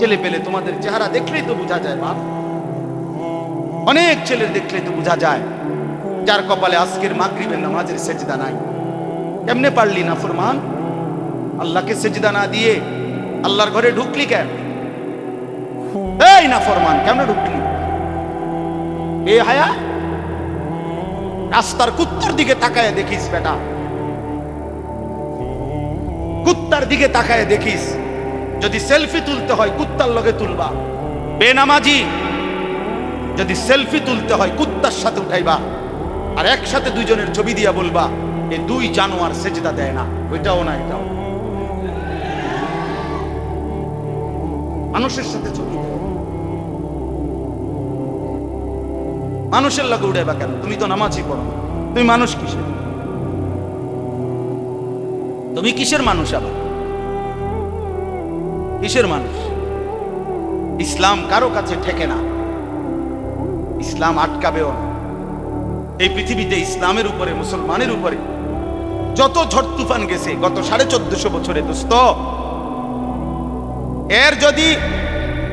ছেলে পেলে তোমাদের চেহারা দেখলেই তো বোঝা যায় বাপ, অনেক ছেলে দেখলেই তো বোঝা যায় যার কপালে আজকের মাগরিবের নামাজের সেজদা নাই। কেমনে পারলি না ফরমান? আল্লাহকে সেজদা না দিয়ে আল্লাহর ঘরে ঢুকলি কেন? এই না ফরমান, কেমনে ঢুকলি? এ হায়া, রাস্তার কুত্তার দিকে তাকায় দেখিস বেটা, কুত্তার দিকে তাকায় দেখিস। যদি সেলফি তুলতে হয় কুত্তার লগে তুলবা, বেনামাজি যদি সেলফি তুলতে হয় কুত্তার সাথে উঠাইবা, আর একসাথে দুইজনের ছবি দিয়া বলবা এই দুই জানোয়ার সেজদা দেয় না, ওইটাও না এটাও। মানুষের সাথে ছবি দেয়, মানুষের লগে উঠাইবা কেন? তুমি তো নামাজই পড়ো, তুমি মানুষ কিসের? তুমি কিসের মানুষ? আবার কিসের মানুষ? ইসলাম কারো কাছে ঠেকে না, ইসলাম আটকাবেও না। এই পৃথিবীতে ইসলামের উপরে, মুসলমানের উপরে যত ঝড় তুফান গেছে গত 1450 বছরে দোস্ত, এর যদি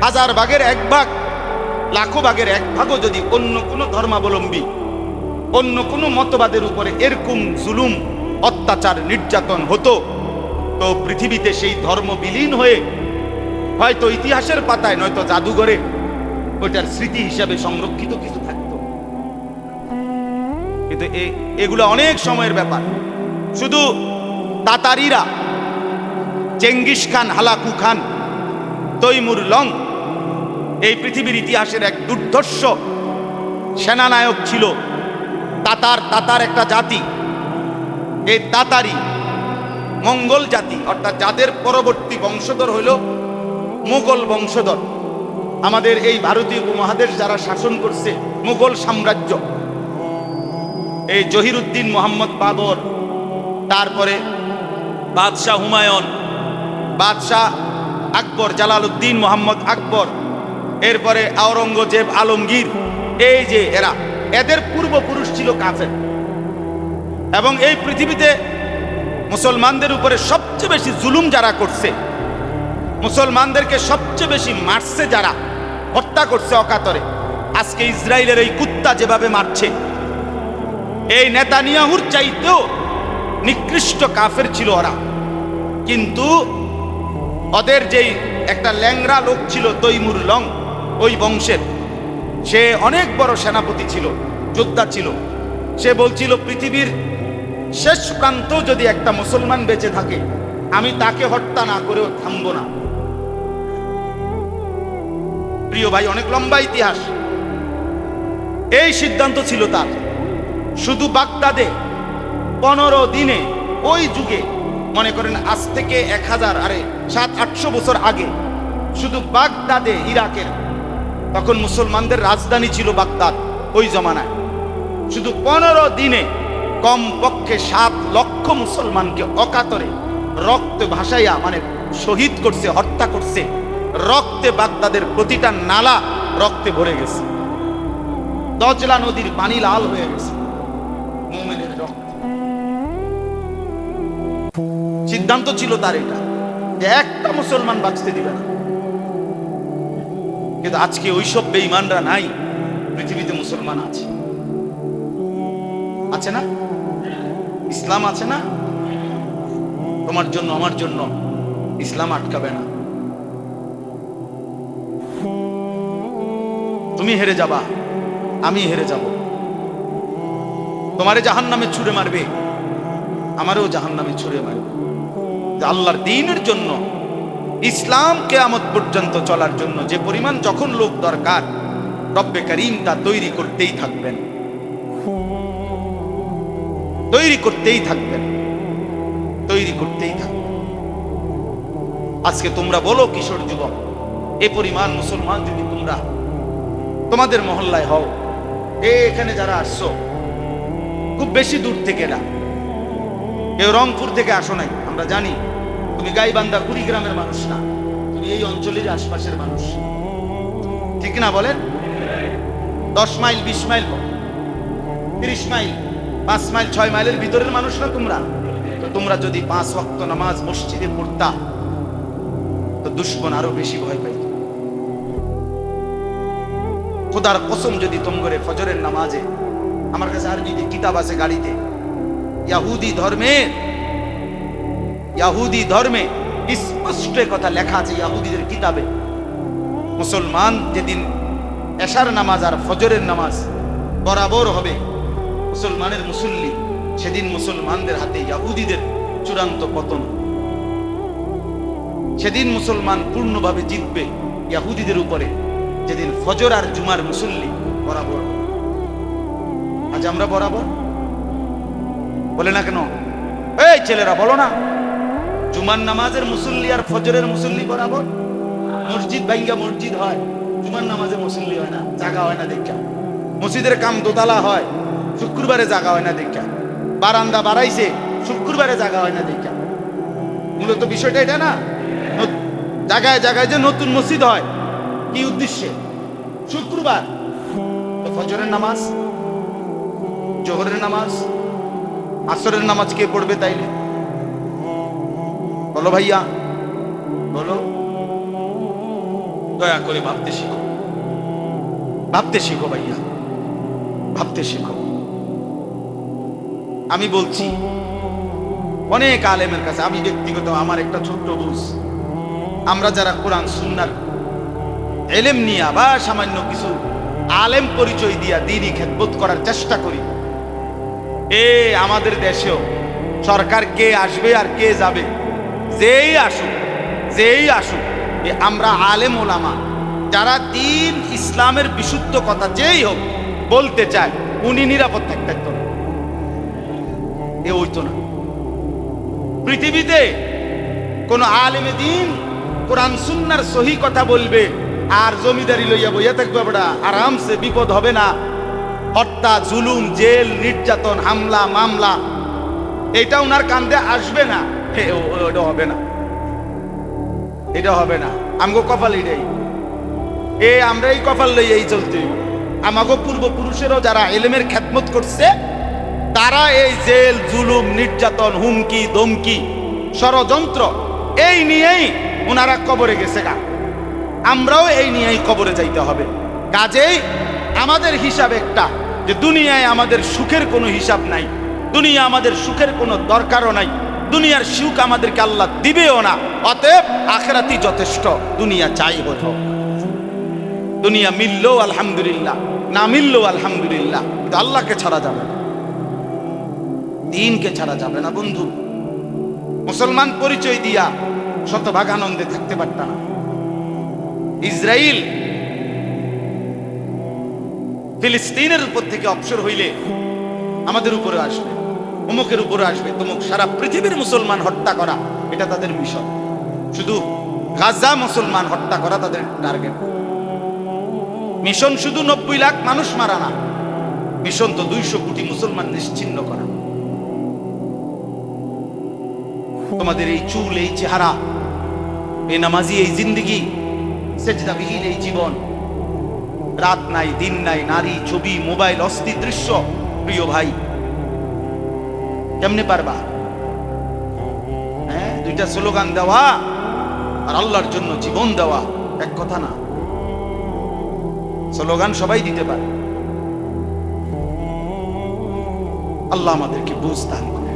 1000 ভাগের 1 ভাগ, লাখো ভাগের 1 ভাগও যদি অন্য কোনো ধর্মাবলম্বী, অন্য কোনো মতবাদের উপরে এরকম জুলুম, অত্যাচার, নির্যাতন হতো, তো পৃথিবীতে সেই ধর্ম বিলীন হয়ে হয়তো ইতিহাসের পাতায় নয়তো জাদুঘরে ওইটার স্মৃতি হিসাবে সংরক্ষিত কিছু থাকতো। কিন্তু এগুলো অনেক সময়ের ব্যাপার। শুধু তাতারিরা, Genghis Khan, Hulagu Khan, Timur Lang এই পৃথিবীর ইতিহাসের এক দুর্ধর্ষ সেনানায়ক ছিল। তাতার একটা জাতি, এই তাতারি মঙ্গল জাতি, অর্থাৎ যাদের পরবর্তী বংশধর হইল মুঘল বংশধর। আমাদের এই ভারতীয় উপমহাদেশ যারা শাসন করছে, মুঘল সাম্রাজ্য, এই জহিরুদ্দিন মোহাম্মদ বাবর, তারপরে বাদশাহ হুমায়ুন, বাদশাহ আকবর, জালালউদ্দিন মোহাম্মদ আকবর, এরপরে আওরঙ্গজেব, আলমগীর, এই যে এদের পূর্বপুরুষ ছিল কাফের। এবং এই পৃথিবীতে মুসলমানদের উপরে সবচেয়ে বেশি জুলুম যারা করছে, মুসলমানদেরকে সবচেয়ে বেশি মারছে যারা, হত্যা করছে অকাতরে, আজকে ইসরায়েলের এই কুত্তা যেভাবে মারছে, এই নেতানিয়াহুর চাইতেও নিকৃষ্ট কাফের ছিল ওরা। কিন্তু ওদের যেই একটা ল্যাংরা লোক ছিল তৈমুর লং, ওই বংশের, সে অনেক বড় সেনাপতি ছিল, যোদ্ধা ছিল। সে বলছিল পৃথিবীর শেষ প্রান্ত যদি একটা মুসলমান বেঁচে থাকে, আমি তাকে হত্যা না করেও থামবো না। প্রিয় ভাই, অনেক লম্বা ইতিহাস। এই সিদ্ধান্ত ছিল তার। শুধু বাগদাদে 15 দিনে, ওই যুগে মনে করেন আজ থেকে 700-800 বছর আগে, শুধু বাগদাদে, ইরাকের, তখন মুসলমানদের রাজধানী ছিল বাগদাদ ওই জমানায়, শুধু 15 দিনে কমপক্ষে 7 লক্ষ মুসলমানকে অকাতরে রক্তে ভাসাইয়া, মানে শহীদ করছে, হত্যা করছে। রক্তে বাগদাদের প্রতিটা নালা রক্তে ভরে গেছে, দজলা নদীর পানি লাল হয়ে গেছে মুমিনের রক্ত। সিদ্ধান্ত ছিল তার এটা, যে একটা মুসলমান বাঁচতে দিবে না। কিন্তু আজকে ওইসব বেঈমানরা নাই, পৃথিবীতে মুসলমান আছে, আছে না? ইসলাম আছে না? তোমার জন্য, আমার জন্য ইসলাম আটকাবে না। তুমি হেরে যাবা, আমি হেরে যাব। তোমারে জাহান্নামে ছুঁড়ে মারবে, আমারও জাহান্নামে ছুঁড়ে মারবে। আল্লাহর দ্বীনের জন্য, ইসলাম কিয়ামত পর্যন্ত চলার জন্য যে পরিমাণ যখন লোক দরকার, রব্বে করিম তা তৈরি করতেই থাকবেন, তৈরি করতেই থাকবেন, তৈরি করতেই থাকবেন। আজকে তোমরা বলো কিশোর যুবক, এ পরিমাণ মুসলমান যদি তোমরা তোমাদের মহল্লায় হও, এখানে যারা আসছো খুব বেশি দূর থেকে না, কেউ রংপুর থেকে আসো নাই, আমরা জানি। তুমি গাইবান্ধা, কুড়িগ্রামের মানুষ না, তুমি এই অঞ্চলের আশপাশের মানুষ, ঠিক না বলেন? 10 মাইল, 20 মাইল, 30 মাইল, 5 মাইল, 6 মাইলের ভিতরের মানুষ না তোমরা। তো তোমরা যদি 5 ওয়াক্ত নামাজ মসজিদে পড়তা, তো দুশমন আরো বেশি ভয় পাইত। খোদার কসম যদি তোম করে ফজরের নামাজে, আমার কাছে আরবিতে কিতাব আছে গাড়িতে, ইয়াহুদি ধর্মে স্পষ্ট কথা লেখা আছে ইয়াহুদিদের কিতাবে, মুসলমান যেদিন এশার নামাজ আর ফজরের নামাজ বরাবর হবে মুসলমানের মুসল্লি, সেদিন মুসলমানদের হাতে ইয়াহুদিদের চূড়ান্ত পতন। সেদিন মুসলমান পূর্ণভাবে জিতবে ইয়াহুদিদের উপরে, যেদিন ফজর আর জুমার মুসল্লি বরাবর। আজ আমরা বরাবর বলে না কেন? এই ছেলেরা বলো না, জুমার নামাজের মুসল্লি আর ফজরের মুসল্লি বরাবর। মসজিদ ভাঙ্গা মসজিদ হয়, জুমার নামাজে মুসল্লি হয় না, জাগা হয় না দেখা। মসজিদের কাম দোতলা হয়, শুক্রবারে জাগা হয় না দেখা। বারান্দা বাড়াইছে, শুক্রবারে জাগা হয় না দেখা। মূলত বিষয়টা এটা না, জায়গায় জায়গায় যে নতুন মসজিদ হয় কি উদ্দেশ্যে? শুক্রবার। তো ফজরের নামাজ, জোহরের নামাজ, আসরের নামাজ কে পড়বে তাইলে? বলো ভাইয়া, বলো। দয়া করে ভাবতে শিখো, ভাবতে শিখো ভাইয়া, ভাবতে শিখো। আমি বলছি অনেক আলেমের কাছে, আমি ব্যক্তিগত আমার একটা ছোট্ট বুঝ, আমরা যারা কোরআন সুন্নাহর ইলম নিয়া বা সামান্য কিছু আলেম পরিচয় দিয়া দ্বীনি খেদমত করার চেষ্টা করি, আমাদের দেশেও সরকার কে আসবে আর কে যাবে, যেই আসুক, আমরা আলেম ওলামা যারা দ্বীন ইসলামের বিশুদ্ধ কথা যেই হোক বলতে চায়, উনি নিরাপদ থাকতো না। হইতো না। পৃথিবীতে কোন আলেমে দ্বীন কোরআন সুন্নাহর সহি কথা বলবে আর জমিদারি লইয়া বইয়া থাকবে, বড়া আরামসে, বিপদ হবে না। হত্যা, জুলুম, জেল, নির্যাতন, হামলা, মামলা, এটা উনার কান্দে আসবে না। ওটা হবে না, এটা হবে না। আমগো কপাল এটাই, আমরা এই কপাল লইয়া এই চলতে। আমাগো পূর্বপুরুষেরও যারা ইলমের খেদমত করছে, তারা এই জেল, জুলুম, নির্যাতন, হুমকি, ধমকি, ষড়যন্ত্র এই নিয়েই ওনারা কবরে গেছে গা। আমরাও এই নিয়েই কবরে যাইতে হবে। কাজেই আমাদের হিসাব একটা, যে দুনিয়ায় আমাদের সুখের কোনো হিসাব নাই, দুনিয়া আমাদের সুখের কোনো দরকারও নাই, দুনিয়ার সুখ আমাদেরকে আল্লাহ দিবেও না। অতএব আখিরাতই যথেষ্ট। দুনিয়া চাই হোক, দুনিয়া মিললেও আলহামদুলিল্লাহ, না মিললেও আলহামদুলিল্লাহ, কিন্তু আল্লাহকে ছাড়া যাবে না, দ্বীনকে ছাড়া যাবে না। বন্ধু, মুসলমান পরিচয় দিয়া শতভাগ আনন্দে থাকতে পারতাম না। ইসরায়েল ফিলিস্তিনের উপর থেকে অবসর হইলে আমাদের উপরে আসবে, অমুকের উপরে আসবে, তমুক। সারা পৃথিবীর মুসলমান হত্যা করা এটা তাদের মিশন। শুধু গাজা মুসলমান হত্যা করা তাদের টার্গেট। মিশন শুধু 90 লাখ মানুষ মারা না, মিশন তো 200 কোটি মুসলমান নিশ্চিহ্ন করা। তোমাদের এই চুল, এই চেহারা, এই নামাজি এই জিন্দেগি, সেজদাবিহীন এই জীবন, রাত নাই দিন নাই, নারী, ছবি, মোবাইল, অস্থির দৃশ্য, প্রিয় ভাই, কেমনে পারবা? দুইটা স্লোগান দেওয়া আর আল্লাহর জন্য জীবন দেওয়া এক কথা না। স্লোগান সবাই দিতে পারে, আল্লাহ আমাদেরকে বুঝ দান করে।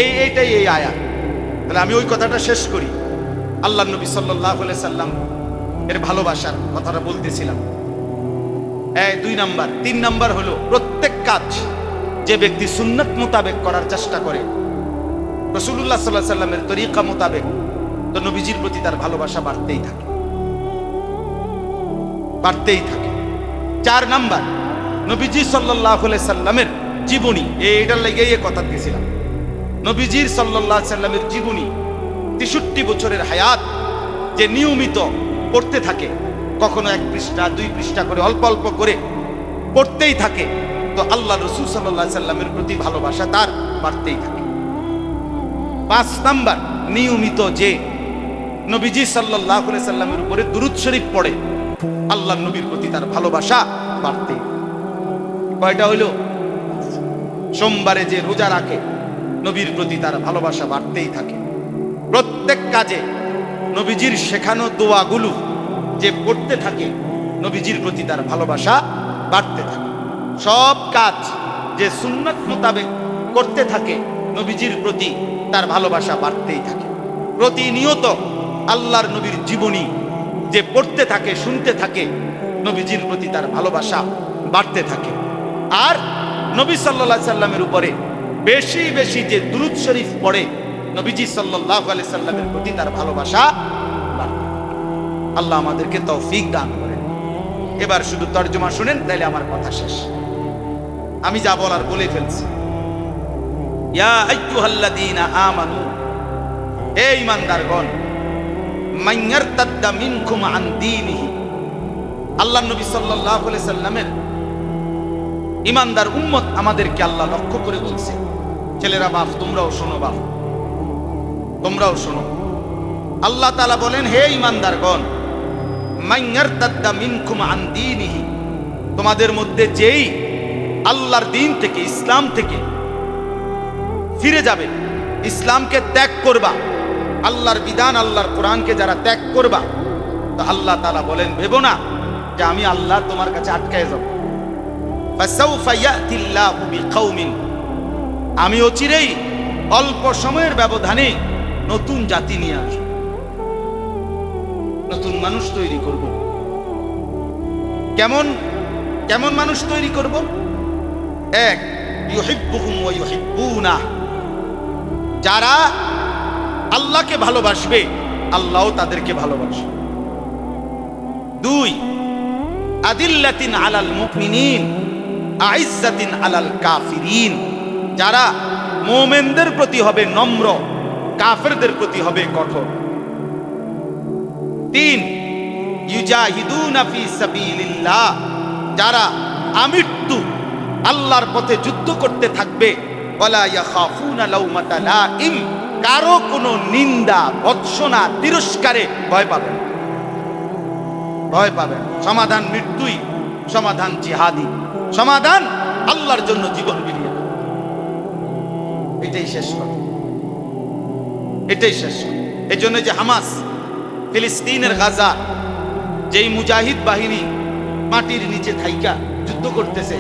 এইটাই এই আয়াত। তাহলে আমি ওই কথাটা শেষ করি। আল্লাহ নবী সাল্লাল্লাহু আলাইহি সাল্লাম এর ভালোবাসার কথাটা বলতেছিলাম। 2 নাম্বার। 3 নাম্বার হলো, প্রত্যেক কাজ যে ব্যক্তি সুন্নাত মোতাবেক করার চেষ্টা করে, রাসূলুল্লাহ সাল্লাল্লাহু আলাইহি সাল্লামের তরিকা মোতাবেক, তো নবীজির প্রতি তার ভালোবাসা বাড়তেই থাকে, বাড়তেই থাকে। 4 নাম্বার, নবীজি সাল্লাল্লাহু আলাইহি সাল্লামের জীবনী, এইটার লাগি এই কথা দিয়েছিলাম। নবীজির সাল্লাল্লাহু আলাইহি সাল্লামের জীবনী 63 বছরের হায়াত যে নিয়মিত পড়তে থাকে, কখনো 1 পৃষ্ঠা 2 পৃষ্ঠা করে অল্প অল্প করে পড়তেই থাকে, তো আল্লাহ রাসূল সাল্লাল্লাহু আলাইহি সাল্লামের প্রতি ভালোবাসা তার বাড়তেই থাকে। 5 নাম্বার, নিয়মিত যে নবীজি সাল্লাল্লাহু আলাইহি সাল্লামের উপরে দুরূদ শরীফ পড়ে, আল্লাহ নবীর প্রতি তার ভালোবাসা বাড়তেই। কয়টা হইলো? সোমবারে যে রোজা রাখে, নবীর প্রতি তার ভালোবাসা বাড়তেই থাকে। প্রত্যেক কাজে নবীজির শেখানো দোয়াগুলো যে পড়তে থাকে, নবীজির প্রতি তার ভালোবাসা বাড়তে থাকে। সব কাজ যে সুন্নাত মোতাবেক করতে থাকে, নবীজির প্রতি তার ভালোবাসা বাড়তেই থাকে। প্রতিনিয়ত আল্লাহর নবীর জীবনী যে পড়তে থাকে, শুনতে থাকে, নবীজির প্রতি তার ভালোবাসা বাড়তে থাকে। আর নবী সাল্লাল্লাহু আলাইহি সাল্লামের উপরে বেশি বেশি যে দুরূদ শরীফ পড়ে, নবীজি সাল্লাল্লাহু আলাইহি সাল্লামের প্রতি তার ভালোবাসা বাড়ে। আল্লাহ আমাদেরকে তৌফিক দান করেন। এবার শুধু তরজমা শুনেন, তাইলে আমার কথা শেষ। আমি যা বলার বলে ফেলছি। ইয়া আইয়ুহাল্লাযীনা আমানু, হে ঈমানদারগণ, মান ইয়ারতাদ্দা মিনকুম আন দীনিহি, আল্লাহর নবী সাল্লাল্লাহু আলাইহি সাল্লামের ঈমানদার উম্মত আমাদেরকে আল্লাহ লক্ষ্য করে বলছে, ছেলেরা বাপ তোমরাও শোনো, বাপ তোমরাও শোনো। আল্লাহ তাআলা বলেন, হে ঈমানদারগণ, মান ইয়ারতাদ্দা মিনকুম আন দীনিহি, তোমাদের মধ্যে যেই আল্লাহর দ্বীন থেকে, ইসলাম থেকে ফিরে যাবে, ইসলামকে ত্যাগ করবা, আল্লাহর বিধান, আল্লাহর কোরআনকে যারা ত্যাগ করবা, তো আল্লাহ তাআলা বলেন, ভেবো না যে আমি আল্লাহ তোমার কাছে আটকায় যাব। ফাসাউফা ইয়াতিল্লাহু বিকাউমিন, আমি অচিরেই অল্প সময়ের ব্যবধানে নতুন জাতি নিয়ে আসব, নতুন মানুষ তৈরি করব। কেমন কেমন মানুষ তৈরি করব? এক, ইউহিব্বুহুম ওয়া ইউহিব্বুনা, যারা আল্লাহকে ভালোবাসবে, আল্লাহও তাদেরকে ভালোবাসবে। দুই, আদিল্লাতিন আলাল মুমিনিন আইজ্জাতিন আলাল কাফিরিন, যারা মুমিনদের প্রতি হবে নম্র, কাফেরদের প্রতি হবে কঠোর। তিন, ইউজাহিদুনা ফি সাবিলিল্লাহ, যারা আমৃত্যু আল্লাহর পথে যুদ্ধ করতে থাকবে, ওয়ালা ইয়াখাফুনা লাউমাতা লাইম, কারো কোনো নিন্দা, ভৎসনা, তিরস্কারে ভয় পাবেন, ভয় পাবেন। সমাধান মৃত্যুই, সমাধান জিহাদি, সমাধান আল্লাহর জন্য জীবন বিলিয়ে দেওয়া। এটাই শেষ কথা, এটাই শেষ কথা। এই জন্য যে হামাস, ফিলিস্তিনের গাজা, যেই মুজাহিদ বাহিনী মাটির নিচে থাইকা যুদ্ধ করতেছে,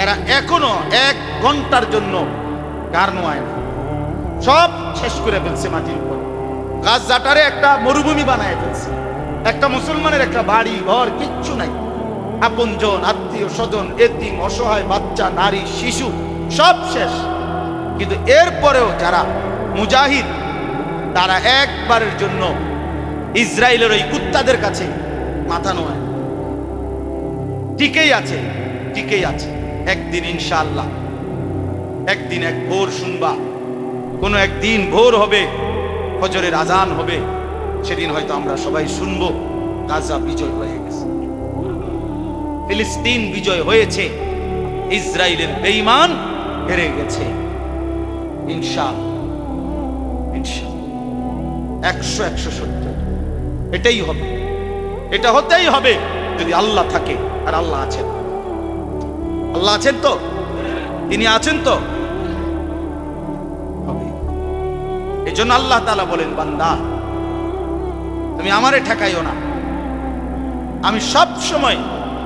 এরা এখনো 1 ঘন্টার জন্য গার নোয়ায় না, সব শেষ করে ফেলছে মাটির উপর। গাজাটারে একটা মরুভূমি বানায় ফেলছে, একটা মুসলমানের একটা বাড়ি ঘর কিচ্ছু নাই, আপনজন, আত্মীয় স্বজন, এতিম, অসহায় বাচ্চা, নারী, শিশু সব শেষ। কিন্তু এরপরেও যারা মুজাহিদ, তারা একবারের জন্য ইসরায়েলের ওই কুত্তাদের কাছে মাথা নোয়ায়, টিকেই আছে, টিকেই আছে। একদিন ইনশাআল্লাহ, একদিন এক ভোর শুনবা, কোনো একদিন ভোর হবে, ফজরের আজান হবে, সেদিন হয়তো আমরা সবাই শুনবো গাজা বিজয় হয়ে গেছে, ফিলিস্তিন বিজয় হয়েছে, ইসরায়েলের বেঈমান হেরে গেছে। ইনশাআল্লাহ, ইনশাআল্লাহ 100 সত্য, এটাই হবে, এটা হতেই হবে যদি আল্লাহ থাকে। আর আল্লাহ আছেন, আল্লাহ আছেন তো, তিনি আছেন তো হবে। এই জন্য আল্লাহ তাআলা বলেন, বান্দা তুমি আমারে ঠেকাইও না, আমি সব সময়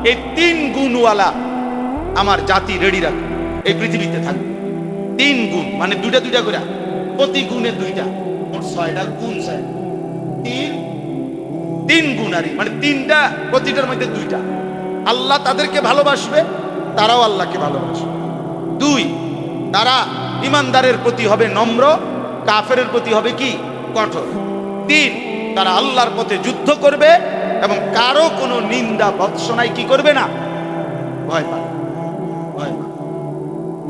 এই 3 গুণওয়ালা আমার জাতি রেডি রাখবো, এই পৃথিবীতে থাকবে। 3 গুণ মানে 2টা করে, প্রতি গুণে 2টা, মোট 6টা গুণ, 3 গুণারি মানে 3টা, প্রতিটার মধ্যে 2টা। আল্লাহ তাদেরকে ভালোবাসবে, তারাও আল্লাহকে ভালোবাসবে। 2, তারা ইমানদারের প্রতি হবে নম্র, কাফেরের প্রতি হবে কি কঠোর। 3, তারা আল্লাহর পথে যুদ্ধ করবে এবং কারো কোনো নিন্দা ভৎসনায় কি করবে না, ভয় পাবে, ভয় পাবে।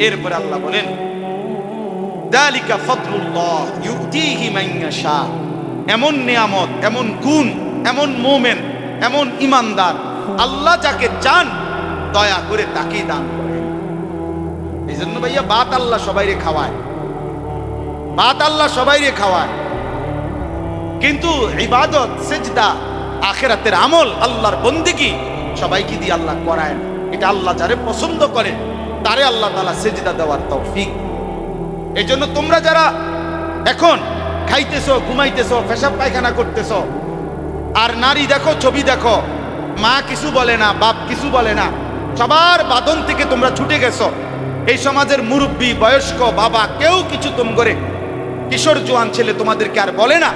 এরপরে আল্লাহ বলেন, যালিকা ফাদলুল্লাহ ইউতিহি মান ইয়াশা, এমন নিয়ামত, এমন গুণ, এমন মুমিন, এমন ইমানদার আল্লাহ যাকে চান দয়া করে তাকেই দান করেন। এই জন্য ভাইয়া ভাত আল্লাহ সবাইরে খাওয়ায়, ভাত আল্লাহ সবাইরে খাওয়ায়, কিন্তু ইবাদত, সিজদা, আখিরাতের আমল, আল্লাহর বন্দেগী সবাইকে দিয়ে আল্লাহ করায় না। এটা আল্লাহ যারে পছন্দ করে তারে আল্লাহ তাআলা সিজদা দেওয়ার তৌফিক। এই জন্য তোমরা যারা এখন খাইতেছো, ঘুমাইতেছো, পেশাব পায়খানা করতেছো, আর নারী দেখো, ছবি দেখো, মা কিছু বলে না, বাপ কিছু বলে না, সবার বাঁধন থেকে তোমরা ছুটে গেছো। এই সমাজের মুরব্বী, বয়স্ক, বাবা কেউ কিছু তুম করে, কিশোর জোয়ান ছেলে তোমাদেরকে আর বলে না।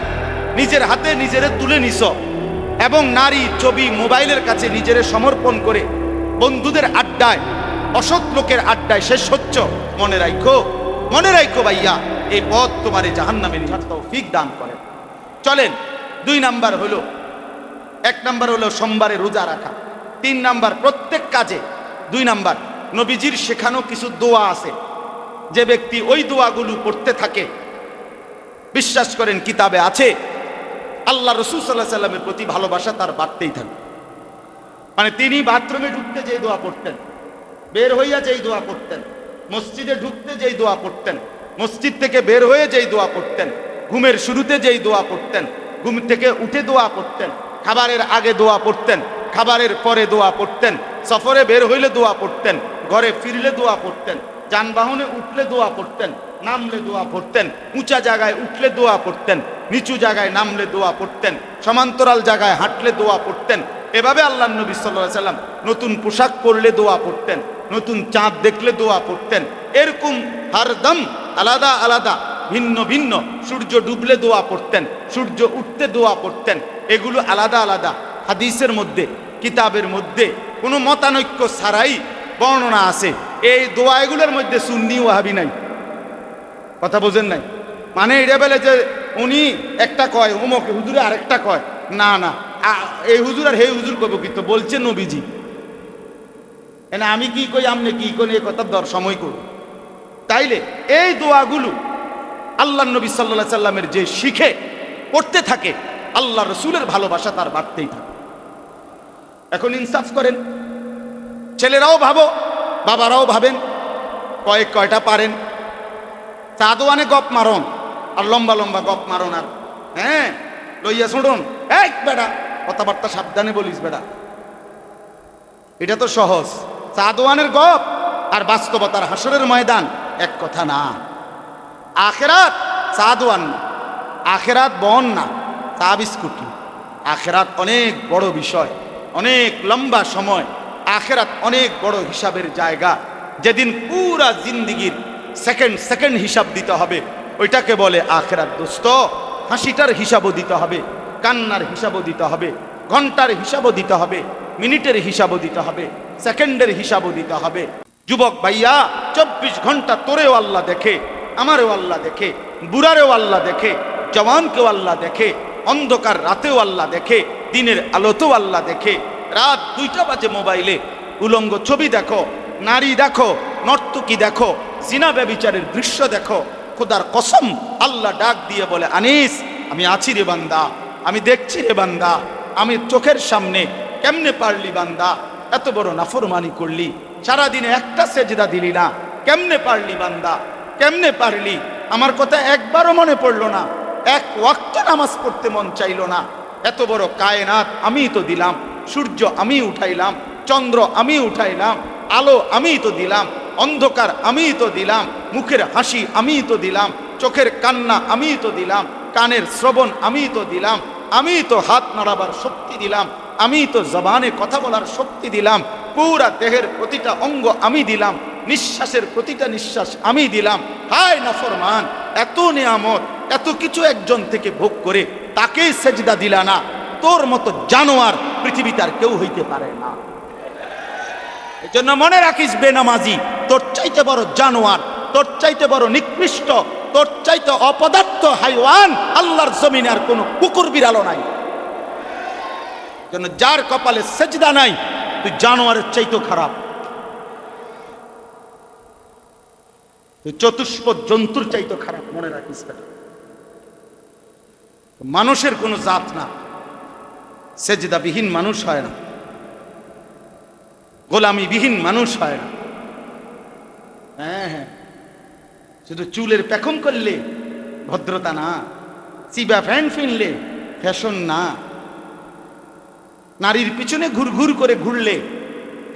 নিজের হাতে নিজেরে তুলে নিছ এবং নারী, ছবি, মোবাইলের কাছে নিজেরে সমর্পণ করে বন্ধুদের আড্ডায়, অসৎ লোকের আড্ডায় শেষ হচ্ছ। মনে রাখো, মনে রাখো ভাইয়া, এই পথ তোমার জাহান্নামে নিয়ে তৌফিক দান করে। চলেন, 2 নাম্বার হলো, 1 নাম্বার হলো সোমবারে রোজা রাখা। 3 নাম্বার প্রত্যেক কাজে। 2 নাম্বার নবীজির শেখানো কিছু দোয়া আছে, যে ব্যক্তি ওই দোয়াগুলো পড়তে থাকে, বিশ্বাস করেন কিতাবে আছে, আল্লাহ রাসূল সাল্লাল্লাহু আলাইহি সাল্লামের প্রতি ভালোবাসা তার বাড়তেই থাকে। মানে তিনি বাথরুমে ঢুকতে যেই দোয়া পড়তেন, বের হইয়া যেই দোয়া পড়তেন, মসজিদে ঢুকতে যেই দোয়া পড়তেন, মসজিদ থেকে বের হয়ে যেই দোয়া পড়তেন, ঘুমের শুরুতে যেই দোয়া পড়তেন, ঘুম থেকে উঠে দোয়া পড়তেন, খাবারের আগে দোয়া পড়তেন, খাবারের পরে দোয়া পড়তেন, সফরে বের হইলে দোয়া পড়তেন, ঘরে ফিরলে দোয়া পড়তেন, যানবাহনে উঠলে দোয়া পড়তেন, নামলে দোয়া পড়তেন, উঁচা জায়গায় উঠলে দোয়া পড়তেন, নিচু জায়গায় নামলে দোয়া পড়তেন, সমান্তরাল জায়গায় হাঁটলে দোয়া পড়তেন। এভাবে আল্লাহর নবী সাল্লাল্লাহু আলাইহি সাল্লাম নতুন পোশাক পরলে দোয়া পড়তেন, নতুন চাঁদ দেখলে দোয়া পড়তেন। এরকম হরদম আলাদা আলাদা, ভিন্ন ভিন্ন, সূর্য ডুবলে দোয়া পড়তেন, সূর্য উঠতে দোয়া পড়তেন। এগুলো আলাদা আলাদা হাদিসের মধ্যে, কিতাবের মধ্যে কোনো মতানৈক্য ছাড়াই বর্ণনা আছে। এই দোয়া এগুলোর মধ্যে সুন্নি ওয়াহাবি নাই। কথা বোঝেন নাই? মানে এটা বলে যে উনি একটা কয়, অমুক হুজুরে আরেকটা কয়, না না, এই হুজুর আর হে হুজুর কব কিন্তু বলছে নবীজি। এনা আমি কি কই, আমনে কি কোন এই কথা দর সময় করব। তাইলে এই দোয়াগুলো আল্লাহ নবী সাল্লাল্লাহু আলাইহি সাল্লামের যে শিখে পড়তে থাকে, আল্লাহ রসুলের ভালোবাসা তার বাড়তেই থাকে। এখন ইনসাফ করেন, ছেলেরাও ভাবো, বাবারাও ভাবেন, কয়টা পারেন। চাদোয়ানে গপ মারন আর লম্বা লম্বা গপ মারন, আর হ্যাঁ লইয়া শুনুন, এক বেড়া কথাবার্তা সাবধানে বলিস বেড়া। এটা তো সহজ। চাদোয়ানের গপ আর বাস্তবতার হাসরের ময়দান এক কথা না। আখেরাত চাদোয়ান না, আখেরাত বন না, চা বিস্কুট না। আখেরাত অনেক বড় বিষয়, অনেক লম্বা সময়। আখেরাত অনেক বড় হিসাবের জায়গা, যেদিন পুরা জিন্দিগির সেকেন্ড সেকেন্ড হিসাব দিতে হবে, ওইটাকে বলে আখেরাত। দোস্ত, হাসিটার হিসাবও দিতে হবে, কান্নার হিসাবও দিতে হবে, ঘন্টার হিসাবও দিতে হবে, মিনিটের হিসাবও দিতে হবে, সেকেন্ডের হিসাবও দিতে হবে। যুবক ভাইয়া, 24 ঘন্টা তোরেও আল্লাহ দেখে, আমারেও আল্লাহ দেখে, বুড়ারেও আল্লাহ দেখে, জওয়ানকেও আল্লাহ দেখে, অন্ধকার রাতেও আল্লাহ দেখে, দিনের আলোতেও আল্লাহ দেখে। রাত 2টা বাজে মোবাইলে উলঙ্গ ছবি দেখো, নারী দেখো, নর্তকী দেখো, জিনা ব্যভিচারের দৃশ্য দেখো। খোদার কসম, আল্লাহ ডাক দিয়ে বলে, আনিস আমি আছি রে বান্দা, আমি দেখছি রে বান্দা, আমি চোখের সামনে। কেমনে পারলি বান্দা, এত বড় নাফরমানি করলি, সারাদিনে একটা সেজদা দিলি না, কেমনে পারলি বান্দা, কেমনে পারলি? আমার কথা একবারও মনে পড়লো না, এক ওয়াক্ত নামাজ পড়তে মন চাইলো না। এত বড় কায়নাত আমি তো দিলাম, সূর্য আমি উঠাইলাম, চন্দ্র আমি উঠাইলাম, আলো আমি তো দিলাম, অন্ধকার আমি তো দিলাম, মুখের হাসি আমি তো দিলাম, চোখের কান্না আমি তো দিলাম, কানের শ্রবণ আমি তো দিলাম, আমি তো হাত নাড়াবার শক্তি দিলাম, আমি তো জবানে কথা বলার শক্তি দিলাম, পুরা দেহের প্রতিটা অঙ্গ আমি দিলাম, নিঃশ্বাসের প্রতিটা নিঃশ্বাস আমি দিলাম। হায় নাফরমান, এত নিয়ামত, এত কিছু একজন থেকে ভোগ করে তাকেই সেজদা দিলা না। তোর মতো জানোয়ার পৃথিবীতে আর কেউ হইতে পারে না। এই জন্য মনে রাখিস, বেনামাজি তোর চাইতে বড় জানোয়ার, তোর চাইতে বড় নিকৃষ্ট, তোর চাইতে অপদার্থ হাইওয়ান আল্লাহর জমিনে আর কোনো কুকুর বিড়ালও নাই। জন্য যার কপালে সেজদা নাই, তুই জানোয়ারের চাইতেও খারাপ, তুই চতুষ্প জন্তুর চাইতেও খারাপ। মনে রাখিস, মানুষের কোনো জাত না, সেজদাবিহীন মানুষ হয় না, গোলামিবিহীন মানুষ হয় না। হ্যাঁ হ্যাঁ, শুধু চুলের পেখম করলে ভদ্রতা না, চিবা প্যান্ট ফিনলে ফ্যাশন না, নারীর পিছনে ঘুরঘুর করে ঘুরলে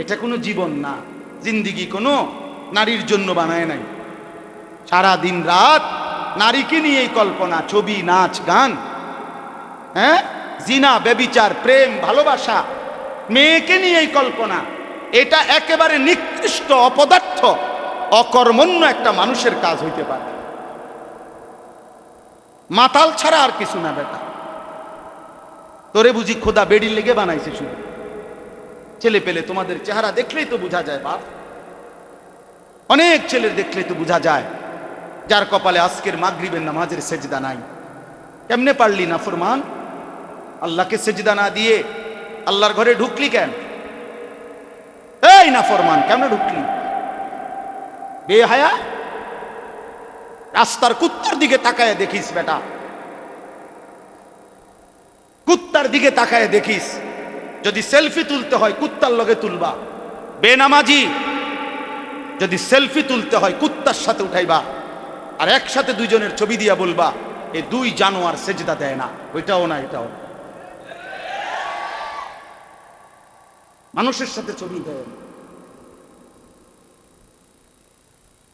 এটা কোনো জীবন না। জিন্দিগি কোনো নারীর জন্য বানায় নাই। সারা দিন রাত নারীকে নিয়েই কল্পনা, ছবি, নাচ, গান, হ্যাঁ, জিনা, ব্যভিচার, প্রেম, ভালোবাসা, মেয়েকে নিয়ে এই কল্পনা, এটা একেবারে নিকৃষ্ট, অপদার্থ, অকর্মণ্য একটা মানুষের কাজ হইতে পারে। মাতাল ছাড়া আর কিছু না বেটা। তোরে বুঝি খোদা বেড়ি লেগে বানাইছে শুধু? ছেলে পেলে তোমাদের চেহারা দেখলেই তো বোঝা যায় বাপ, অনেক ছেলের দেখলেই তো বোঝা যায় যার কপালে আজকের মাগরিবের নামাজের সেজদা নাই। কেমনে পারলি না ফরমান? আল্লাহকে সেজদা না দিয়ে আল্লাহর ঘরে ঢুকলি কেন? এই না ফরমান, কেমনে ঢুকলি? বেহায়া। রাস্তার কুত্তার দিকে তাকায় দেখিস বেটা, কুত্তার দিকে তাকায় দেখিস। যদি সেলফি তুলতে হয় কুত্তার লগে তুলবা। বেনামাজি যদি সেলফি তুলতে হয় কুত্তার সাথে উঠাইবা, আর একসাথে দুইজনের ছবি দিয়া বলবা এই দুই জানোয়ার সেজদা দেয় না। ওইটাও না, এটাও না। মানুষের সাথে ছবি দেয় না,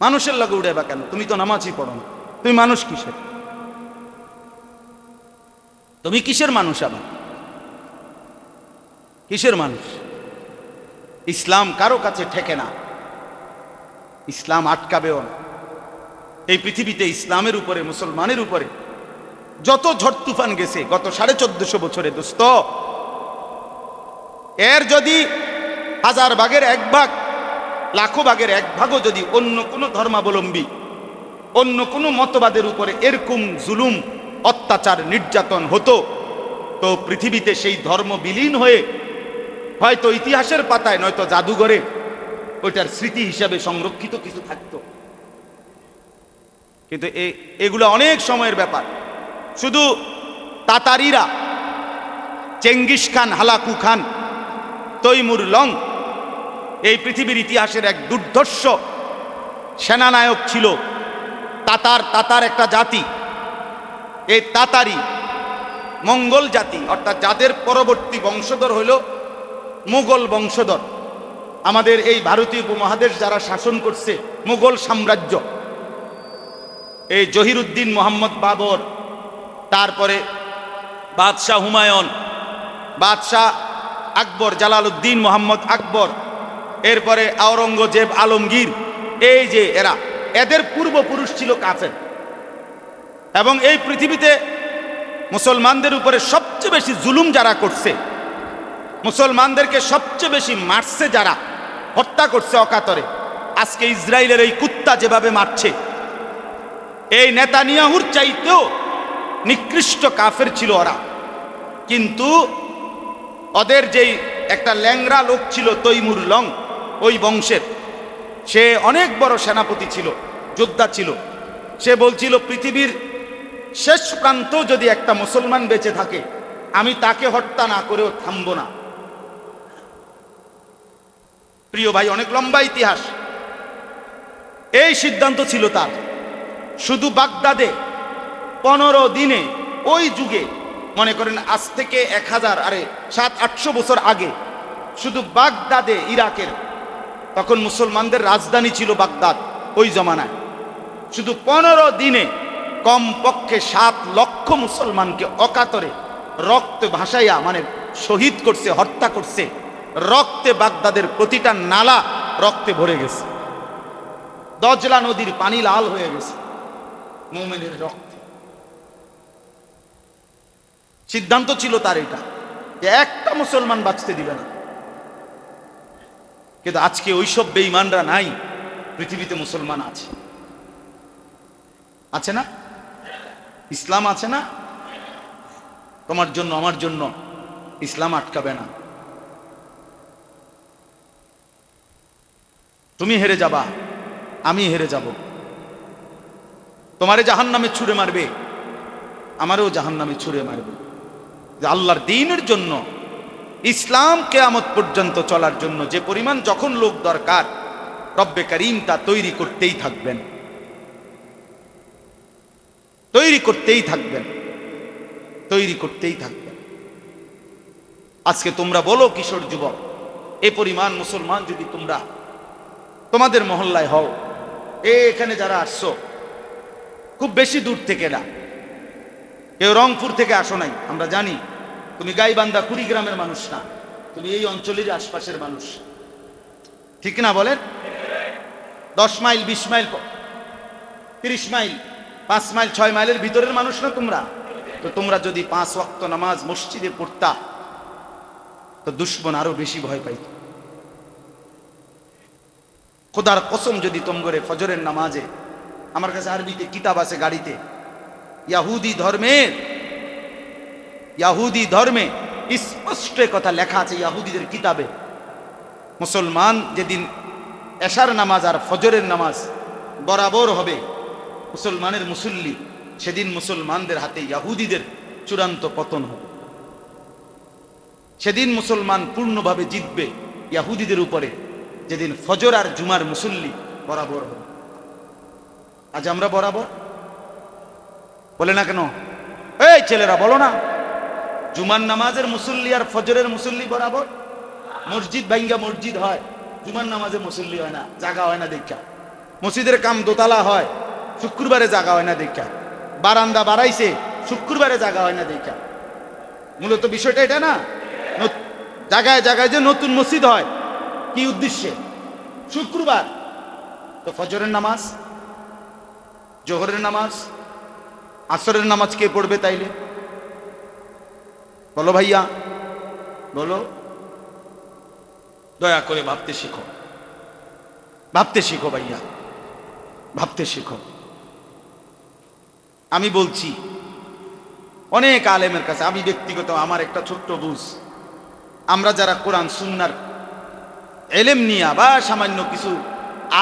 মানুষের লগে উঠাইবা কেন? তুমি তো নামাজই পড়ো না, তুমি মানুষ কিসের? তুমি কিসের মানুষ? আবার কিসের মানুষ? ইসলাম কারো কাছে ঠেকে না, ইসলাম আটকাবেও না। এই পৃথিবীতে ইসলামের উপরে, মুসলমানের উপরে যত ঝড় তুফান গেছে গত 1450 বছরে দোস্ত, এর যদি 1000 ভাগের 1 ভাগ, লাখো ভাগের 1 ভাগও যদি অন্য কোনো ধর্মাবলম্বী, অন্য কোনো মতবাদের উপরে এরকম জুলুম, অত্যাচার, নির্যাতন হতো, তো পৃথিবীতে সেই ধর্ম বিলীন হয়ে হয়তো ইতিহাসের পাতায় নয়তো জাদুঘরে ওইটার স্মৃতি হিসাবে সংরক্ষিত কিছু থাকতো। কিন্তু এগুলো অনেক সময়ের ব্যাপার। শুধু তাতারিরা, Genghis Khan, Hulagu Khan, Timur Lang এই পৃথিবীর ইতিহাসের এক দুর্ধর্ষ সেনানায়ক ছিল। তাতার একটা জাতি, এই তাতারি মঙ্গল জাতি, অর্থাৎ যাদের পরবর্তী বংশধর হইল মুঘল বংশধর। আমাদের এই ভারতীয় উপমহাদেশ যারা শাসন করছে, মুঘল সাম্রাজ্য, এই জহিরুদ্দিন মোহাম্মদ বাবর, তারপরে বাদশাহ হুমায়ুন, বাদশাহ আকবর, জালালউদ্দিন মোহাম্মদ আকবর, এরপরে আওরঙ্গজেব, আলমগীর, এই যে এদের পূর্বপুরুষ ছিল কাফের। এবং এই পৃথিবীতে মুসলমানদের উপরে সবচেয়ে বেশি জুলুম যারা করছে, মুসলমানদেরকে সবচেয়ে বেশি মারছে যারা, হত্যা করছে অকাতরে, আজকে ইসরায়েলের এই কুত্তা যেভাবে মারছে, এই নেতানিয়াহুর চাইতেও নিকৃষ্ট কাফের ছিল ওরা। কিন্তু ওদের যেই একটা ল্যাংরা লোক ছিল তৈমুর লং, ওই বংশের, সে অনেক বড় সেনাপতি ছিল, যোদ্ধা ছিল। সে বলছিল পৃথিবীর শেষ প্রান্ত যদি একটা মুসলমান বেঁচে থাকে, আমি তাকে হত্যা না করেও থামব না। প্রিয় ভাই, অনেক লম্বা ইতিহাস। এই সিদ্ধান্ত ছিল তার। শুধু বাগদাদে 15 দিনে, ওই যুগে মনে করেন আজ থেকে 700-800 বছর আগে, শুধু বাগদাদে, ইরাকের, তখন মুসলমানদের রাজধানী ছিল বাগদাদ ওই জমানায়, শুধু 15 দিনে কমপক্ষে 7 লক্ষ মুসলমানকে অকাতরে রক্তে ভাসাইয়া, মানে শহীদ করছে, হত্যা করছে। রক্তে বাগদাদের প্রতিটা নালা রক্তে ভরে গেছে, দজলা নদীর পানি লাল হয়ে গেছে মুমিনের রক্তে। সিদ্ধান্ত ছিল তার এটা, যে একটা মুসলমান বাঁচতে দিবে না। কিন্তু আজকে ওইসব বেঈমানরা নাই, পৃথিবীতে মুসলমান আছে, আছে না? ইসলাম আছে না? তোমার জন্য, আমার জন্য ইসলাম আটকাবে না। তুমি হেরে যাবা, আমি হেরে যাব। তোমারে জাহান্নামে ছুঁড়ে মারবে, আমারও জাহান্নামে ছুঁড়ে মারবে। যে আল্লাহর দ্বীনের জন্য, ইসলাম কিয়ামত পর্যন্ত চলার জন্য যে পরিমাণ যখন লোক দরকার, রব্বে করিম তা তৈরি করতেই থাকবেন, তৈরি করতেই থাকবেন, তৈরি করতেই থাকবেন। আজকে তোমরা বলো কিশোর যুবক, এ পরিমাণ মুসলমান যদি তোমরা তোমাদের মহল্লায় হও, এখানে যারা আসছো খুব বেশি দূর থেকে না, কেউ রংপুর থেকে আসো নাই, আমরা জানি তুমি গাইবান্ধা কুড়িগ্রামের মানুষ না, তুমি এই অঞ্চলের আশপাশের মানুষ, ঠিক না বলেন? 10 মাইল 20 মাইল 30 মাইল 5 মাইল 6 মাইলের ভিতরের মানুষ না তোমরা? তো তোমরা যদি 5 ওয়াক্ত নামাজ মসজিদে পড়তা তো দুশমন আরো বেশি ভয় পাইত। খোদার কসম, যদি তোমরে ফজরের নামাজে, আমার কাছে আরবিতে কিতাব আছে গাড়িতে, ইয়াহুদি ধর্মে স্পষ্ট কথা লেখা আছে ইয়াহুদিদের কিতাবে, মুসলমান যেদিন এশার নামাজ আর ফজরের নামাজ বরাবর হবে মুসলমানের মুসল্লি, সেদিন মুসলমানদের হাতে ইয়াহুদিদের চূড়ান্ত পতন হবে। সেদিন মুসলমান পূর্ণভাবে জিতবে ইয়াহুদিদের উপরে, যেদিন ফজর আর জুমার মুসল্লি বরাবর হবে। আজ আমরা বরাবর বলে না কেন? এই ছেলেরা বলো না, জুমার নামাজের মুসল্লি আর ফজরের মুসল্লি বরাবর। মসজিদ ভাঙ্গা মসজিদ হয়, জুমার নামাজে মুসল্লি হয় না, জাগা হয় না দেখা। মসজিদের কাম দোতলা হয়, শুক্রবারে জাগা হয় না দেখা। বারান্দা বাড়াইছে, শুক্রবারে জাগা হয় না দেখা। মূলত বিষয়টা এটা না, জায়গায় জায়গায় যে নতুন মসজিদ হয় কি উদ্দেশ্যে? শুক্রবার। তো ফজরের নামাজ, জোহরের নামাজ, আসরের নামাজ কে পড়বে তাইলে? বলো ভাইয়া, বলো। দয়া করে ভাবতে শিখো, ভাবতে শিখো ভাইয়া, ভাবতে শিখো। আমি বলছি অনেক আলেমের কাছে, আমি ব্যক্তিগত আমার একটা ছোট্ট বুঝ, আমরা যারা কোরআন সুন্নার এলেম নিয়া বা সামান্য কিছু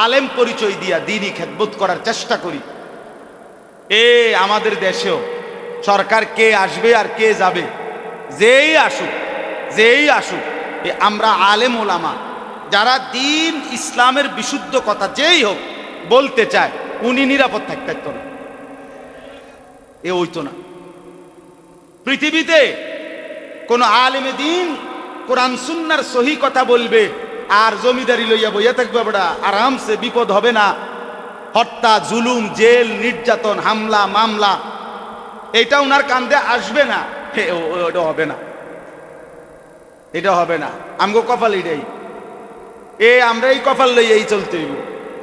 আলেম পরিচয় দিয়া দিনই খেদমত করার চেষ্টা করি, আমাদের দেশেও সরকার কে আসবে আর কে যাবে, যেই আসুক, আমরা আলেম ওলামা যারা দিন ইসলামের বিশুদ্ধ কথা যেই হোক বলতে চায়, উনি নিরাপদ থাকতো না, হইতো না। পৃথিবীতে কোন আলেমে দিন কোরআন সুন্নার সহি কথা বলবে আর জমিদারি লইয়া বইয়া থাকবে, বড়া আরামসে, বিপদ হবে না। হত্যা, জুলুম, জেল, নির্যাতন, হামলা, মামলা, এটা উনার কান্দে আসবে না। ওটা হবে না, এটা হবে না। আমগো কপাল এটাই, আমরা এই কপাল লইয়াই চলতে হইব।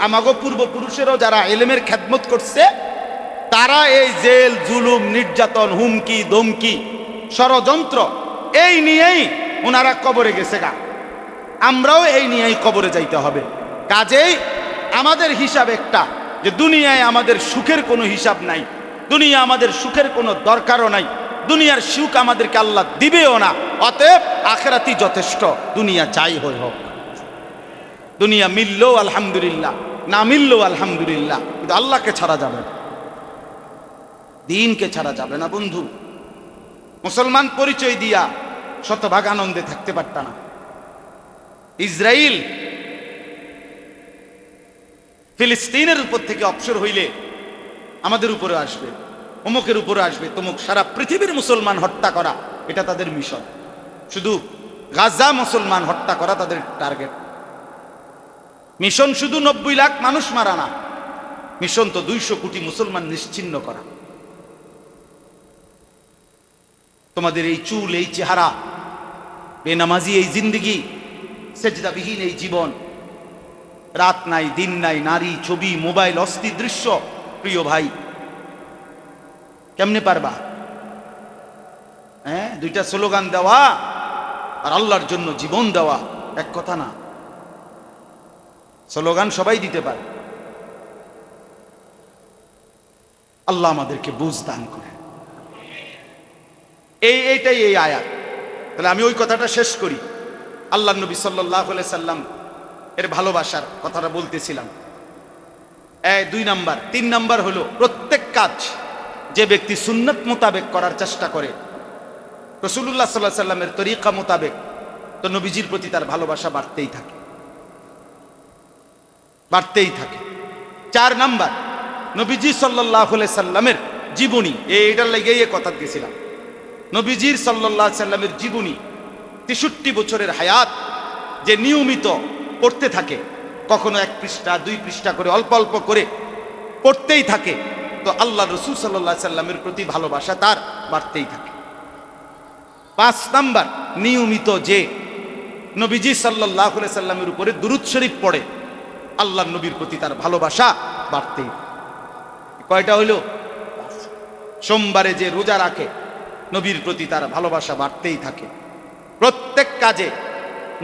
আমাগো পূর্বপুরুষেরও যারা এলেমের খেদমত করছে, তারা এই জেল, জুলুম, নির্যাতন, হুমকি, ধমকি, ষড়যন্ত্র এই নিয়েই ওনারা কবরে গেছে গা। আমরাও এই নিয়েই কবরে যাইতে হবে। কাজেই আমাদের হিসাব একটা, যে দুনিয়ায় আমাদের সুখের কোনো হিসাব নাই, দুনিয়া আমাদের সুখের কোনো দরকারও নাই, দুনিয়ার সুখ আমাদেরকে আল্লাহ দিবেও না। অতএব আখিরাতই যথেষ্ট, দুনিয়া যাই হই হোক। দুনিয়া মিললেও আলহামদুলিল্লাহ, না মিললেও আলহামদুলিল্লাহ, কিন্তু আল্লাহকে ছাড়া যাবে না, দিনকে ছাড়া যাবে না। বন্ধু, মুসলমান পরিচয় দিয়া শতভাগ আনন্দে থাকতে পারত না। ইসরায়েল ফিলিস্তিনের উপর থেকে অবসর হইলে আমাদের উপরে আসবে, অমুকের উপরে আসবে, তমুক। সারা পৃথিবীর মুসলমান হত্যা করা, এটা তাদের মিশন। শুধু গাজা মুসলমান হত্যা করা তাদের টার্গেট। মিশন শুধু 90 লাখ মানুষ মারা না, মিশন তো 200 কোটি মুসলমান নিশ্চিহ্ন করা। তোমাদের এই চুল, এই চেহারা, বেনামাজি এই জিন্দগি, সেজদাবিহীন এই জীবন, রাত নাই দিন নাই, নারী, ছবি, মোবাইল, অস্থির দৃশ্য, প্রিয় ভাই, কেমনে পারবা? দুইটা স্লোগান দেওয়া আর আল্লাহর জন্য জীবন দেওয়া এক কথা না। স্লোগান সবাই দিতে পারে, আল্লাহ আমাদেরকে বুঝ দান করে। এইটাই এই আয়াত। তাহলে আমি ওই কথাটা শেষ করি। আল্লাহ নবী সাল্লাল্লাহু আলাইহি সাল্লাম এর ভালোবাসার কথাটা বলতেছিলাম। 2 নাম্বার। 3 নাম্বার হলো, প্রত্যেক কাজ যে ব্যক্তি সুন্নত মোতাবেক করার চেষ্টা করে, রাসূলুল্লাহ সাল্লাল্লাহু আলাইহি সাল্লামের তরিকা মোতাবেক, তো নবীজির প্রতি তার ভালোবাসা বাড়তেই থাকে, বাড়তেই থাকে। 4 নাম্বার, নবীজি সাল্লাল্লাহু আলাইহি সাল্লামের জীবনী, এইটার লাগি এই কথা গেছিলাম। নবীজির সাল্লাল্লাহু আলাইহি সাল্লামের জীবনী, 63 বছরের হায়াত, যে নিয়মিত পড়তে থাকে, কখনো 1 পৃষ্ঠা 2 পৃষ্ঠা করে অল্প অল্প করে পড়তেই থাকে, তো আল্লাহ রাসূল সাল্লাল্লাহু আলাইহি সাল্লামের প্রতি ভালোবাসা তার বাড়তেই থাকে। 5 নাম্বার, নিয়মিত যে নবীজি সাল্লাল্লাহু আলাইহি সাল্লামের উপরে দুরূদ শরীফ পড়ে, আল্লাহর নবীর প্রতি তার ভালোবাসা বাড়তেই। কয়টা হইল? সোমবারে যে রোজা রাখে নবীর প্রতি তার ভালোবাসা বাড়তেই থাকে। প্রত্যেক কাজে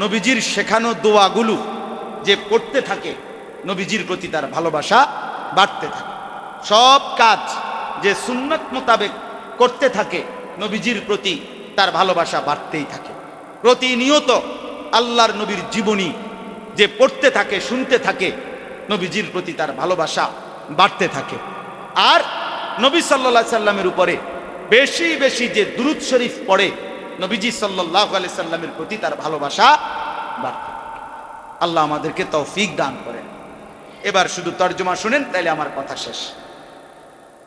নবীজির শেখানো দোয়াগুলো যে পড়তে থাকে নবীজির প্রতি তার ভালোবাসা বাড়তে থাকে। সব কাজ যে সুন্নত মোতাবেক করতে থাকে নবীজির প্রতি তার ভালোবাসা বাড়তেই থাকে। প্রতিনিয়ত আল্লাহর নবীর জীবনী যে পড়তে থাকে শুনতে থাকে নবীজির প্রতি তার ভালোবাসা বাড়তে থাকে। আর নবী সাল্লাল্লাহু আলাইহি সাল্লামের উপরে বেশি বেশি যে দুরূদ শরীফ পড়ে নবীজি সাল্লাল্লাহু আলাইহি সাল্লামের প্রতি তার ভালোবাসা বাড়তে থাকে। আল্লাহ আমাদেরকে তৌফিক দান করেন। এবার শুধু তর্জমা শুনেন, তাইলে আমার কথা শেষ।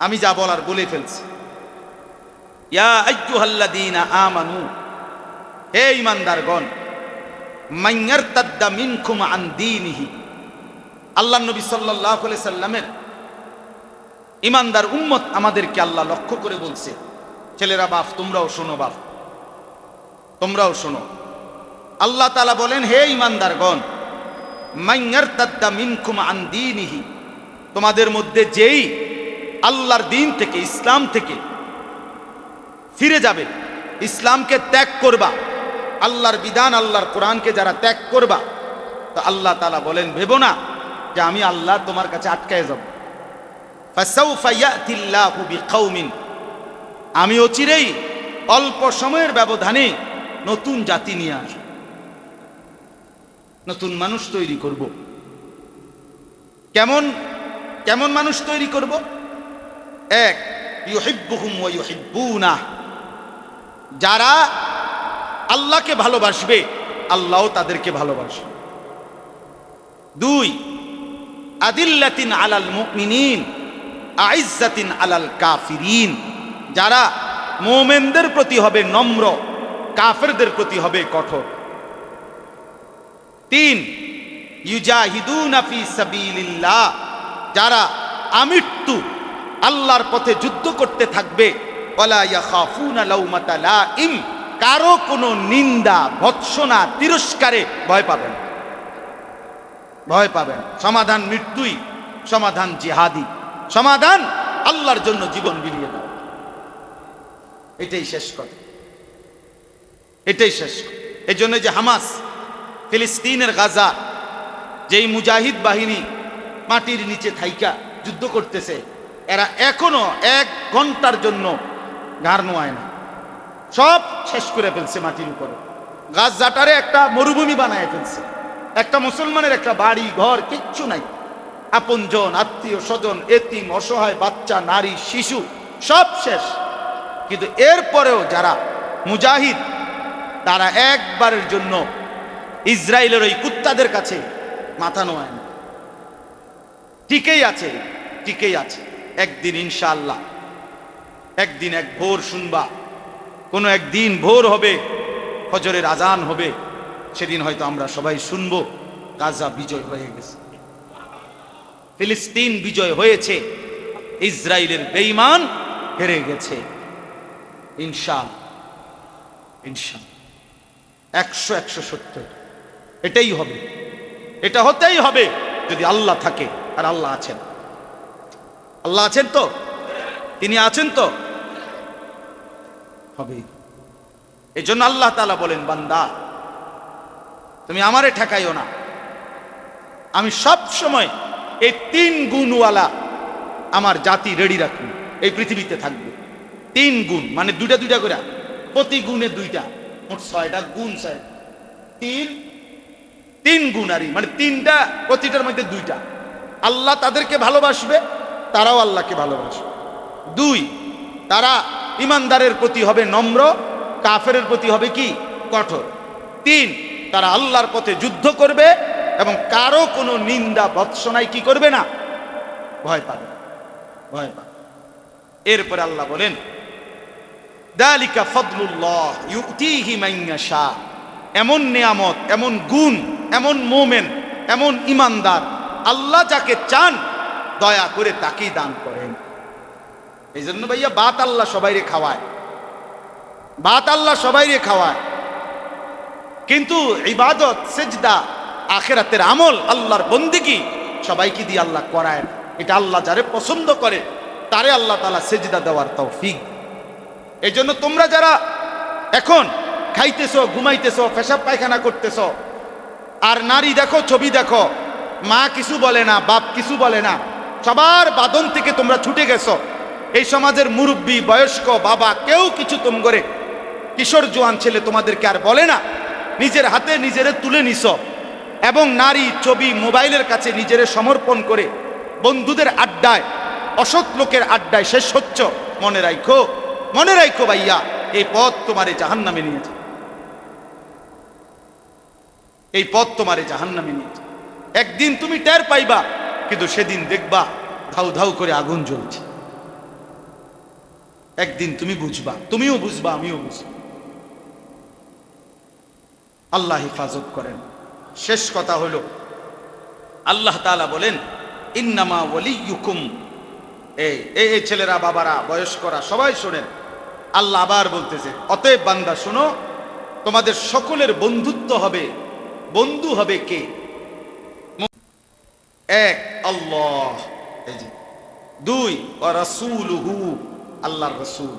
আমি যা বলার বলে ফেলছি। ইয়া আইয়ুহাল্লাযীনা আমানু, হে ঈমানদারগণ, মান ইয়ারতাদ্দা মিনকুম আন দীনিহি, আল্লাহর নবী সাল্লাল্লাহু আলাইহি সাল্লামের ঈমানদার উম্মত আমাদেরকে আল্লাহ লক্ষ্য করে বলছে, ছেলেরা বাপ তোমরাও শোনো, বাপ তোমরাও শোনো। আল্লাহ তাআলা বলেন, হে ঈমানদারগণ, মান ইয়ারতাদ্দা মিনকুম আন দীনিহি, তোমাদের মধ্যে যেই আল্লাহর দ্বীন থেকে ইসলাম থেকে ফিরে যাবে, ইসলামকে ত্যাগ করবা, আল্লাহর বিধান আল্লাহর কোরআনকে যারা ত্যাগ করবা, তো আল্লাহ তাআলা বলেন ভেবো না যে আমি আল্লাহ তোমার কাছে আটকায় যাব। ফাসাউফা ইয়াতিল্লাহু বিকাউমিন, আমি অচিরেই অল্প সময়ের ব্যবধানে নতুন জাতি নিয়ে আসব, নতুন মানুষ তৈরি করব। কেমন কেমন মানুষ তৈরি করব? এক, ইউহিব্বুহুম ওয়া ইউহিব্বুনাহ, যারা আল্লাহকে ভালোবাসবে আল্লাহও তাদেরকে ভালোবাসবে। দুই, আদিল্লাতিন আলাল মুমিনিন আইজ্জাতিন আলাল কাফিরিন, যারা মুমিনদের প্রতি হবে নম্র, কাফেরদের প্রতি হবে কঠোর। তিন, ইউজাহিদুনা ফি সাবিলিল্লাহ, যারা আমৃত্যু আল্লাহর পথে যুদ্ধ করতে থাকবে, ওয়ালা ইয়াখাফুনা লাউমাতা লাইম, কারো কোনো নিন্দা ভৎসনা তিরস্কারে ভয় পাবেন, ভয় পাবেন। সমাধান মৃত্যুই, সমাধান জিহাদি, সমাধান আল্লাহর জন্য জীবন বিলিয়ে দাও। এটাই শেষ কথা, এটাই শেষ। এই জন্য যে হামাস ফিলিস্তিনের গাজা, যেই মুজাহিদ বাহিনী মাটির নিচে থাইকা যুদ্ধ করতেছে, এরা এখনো 1 ঘন্টার জন্য ঘাড় নোয়ায় না, সব শেষ করে ফেলছে মাটির উপরে। গাজাটারে একটা মরুভূমি বানায় ফেলছে, একটা মুসলমানের একটা বাড়ি ঘর কিচ্ছু নাই, আপনজন আত্মীয় স্বজন এতিম অসহায় বাচ্চা নারী শিশু সব শেষ। কিন্তু এরপরেও যারা মুজাহিদ, তারা একবারের জন্য ইসরায়েলের ওই কুত্তাদের কাছে মাথা নোয়ায় না, টিকেই আছে, টিকেই আছে। একদিন ইনশাআল্লাহ, একদিন এক ভোর শুনবা, কোনো একদিন ভোর হবে, ফজরের আজান হবে, সেদিন হয়তো আমরা সবাই শুনবো গাজা বিজয় হয়ে গেছে, ফিলিস্তিন বিজয় হয়েছে, ইসরায়েলের বেঈমান হেরে গেছে। ইনশাআল্লাহ, ইনশাআল্লাহ 100 এটাই হবে, এটা হতেই হবে যদি আল্লাহ থাকে। আর আল্লাহ আছেন, আল্লাহ আছেন তো, তিনি আছেন তো, হবে। এই জন্য আল্লাহ তাআলা বলেন, বান্দা তুমি আমারে ঠেকাইও না, আমি সব সময় এই 3 গুণওয়ালা আমার জাতি রেডি রাখবো, এই পৃথিবীতে থাকবে। 3 গুণ মানে 2টা করে, প্রতি গুণে 2টা, মোট 6টা গুণ। 3 গুণারি মানে 3টা, প্রতিটার মধ্যে 2টা। আল্লাহ তাদেরকে ভালোবাসবে, তারাও আল্লাহকে ভালোবাসবে। 2, তারা ইমানদারের প্রতি হবে নম্র, কাফেরের প্রতি হবে কি কঠোর। 3, তারা আল্লাহর পথে যুদ্ধ করবে এবং কারো কোনো নিন্দা ভৎসনায় কি করবে না, ভয় পাবে, ভয় পাবে। এরপরে আল্লাহ বলেন, যালিকা ফাদলুল্লাহ ইউতিহি মান ইয়াশা, এমন নিয়ামত, এমন গুণ, এমন মোমেন, এমন ইমানদার আল্লাহ যাকে চান দয়া করে তাকেই দান করেন। এই জন্য ভাইয়া ভাত আল্লাহ সবাইরে খাওয়ায়, ভাত আল্লাহ সবাইরে খাওয়ায়। কিন্তু ইবাদত, সেজদা, আখিরাতের আমল, আল্লাহর বন্দেগী সবাইকে দিয়ে আল্লাহ করায় না। এটা আল্লাহ যারে পছন্দ করে তারে আল্লাহ তাআলা সেজদা দেওয়ার তৌফিক। এই জন্য তোমরা যারা এখন খাইতেছো, ঘুমাইতেছো, পেশাব পায়খানা করতেছো, আর নারী দেখো, ছবি দেখো, মা কিছু বলে না, বাপ কিছু বলে না, সবার বাঁধন থেকে তোমরা ছুটে গেছো। এই সমাজের মুরব্বী, বয়স্ক, বাবা কেউ কিছু তোম করে, কিশোর জোয়ান ছেলে তোমাদেরকে আর বলে না। নিজের হাতে নিজেরে তুলে নিছ এবং নারী, ছবি, মোবাইলের কাছে নিজেরে সমর্পণ করে বন্ধুদের আড্ডায়, অসৎ লোকের আড্ডায় শেষ হচ্ছ। মনে রাখো, মনে রাখো ভাইয়া, এই পথ তোমারে জাহান্নামে নিয়ে যায়। এই পথ তোমারে জাহান্নামে নিয়ে যায়। একদিন তুমি টের পাইবা, কিন্তু সেদিন দেখবা ধাউ ধাউ করে আগুন জ্বলছে। একদিন তুমি বুঝবা, তুমিও বুঝবা, আমিও বুঝবো। আল্লাহ হেফাজত করেন। শেষ কথা হলো, আল্লাহ তাআলা বলেন ইন্নামা ওয়ালিয়ুকুম, এই ছেলেরা, বাবারা, বয়স্করা সবাই শোনেন, আল্লাহ আবার বলতেছে, অতএব বান্দা শোনো, তোমাদের সকলের বন্ধুত্ব হবে, বন্ধু হবে কে? এক আল্লাহ, এই যে। দুই ওয়া রাসূলুহু, আল্লাহর রাসূল।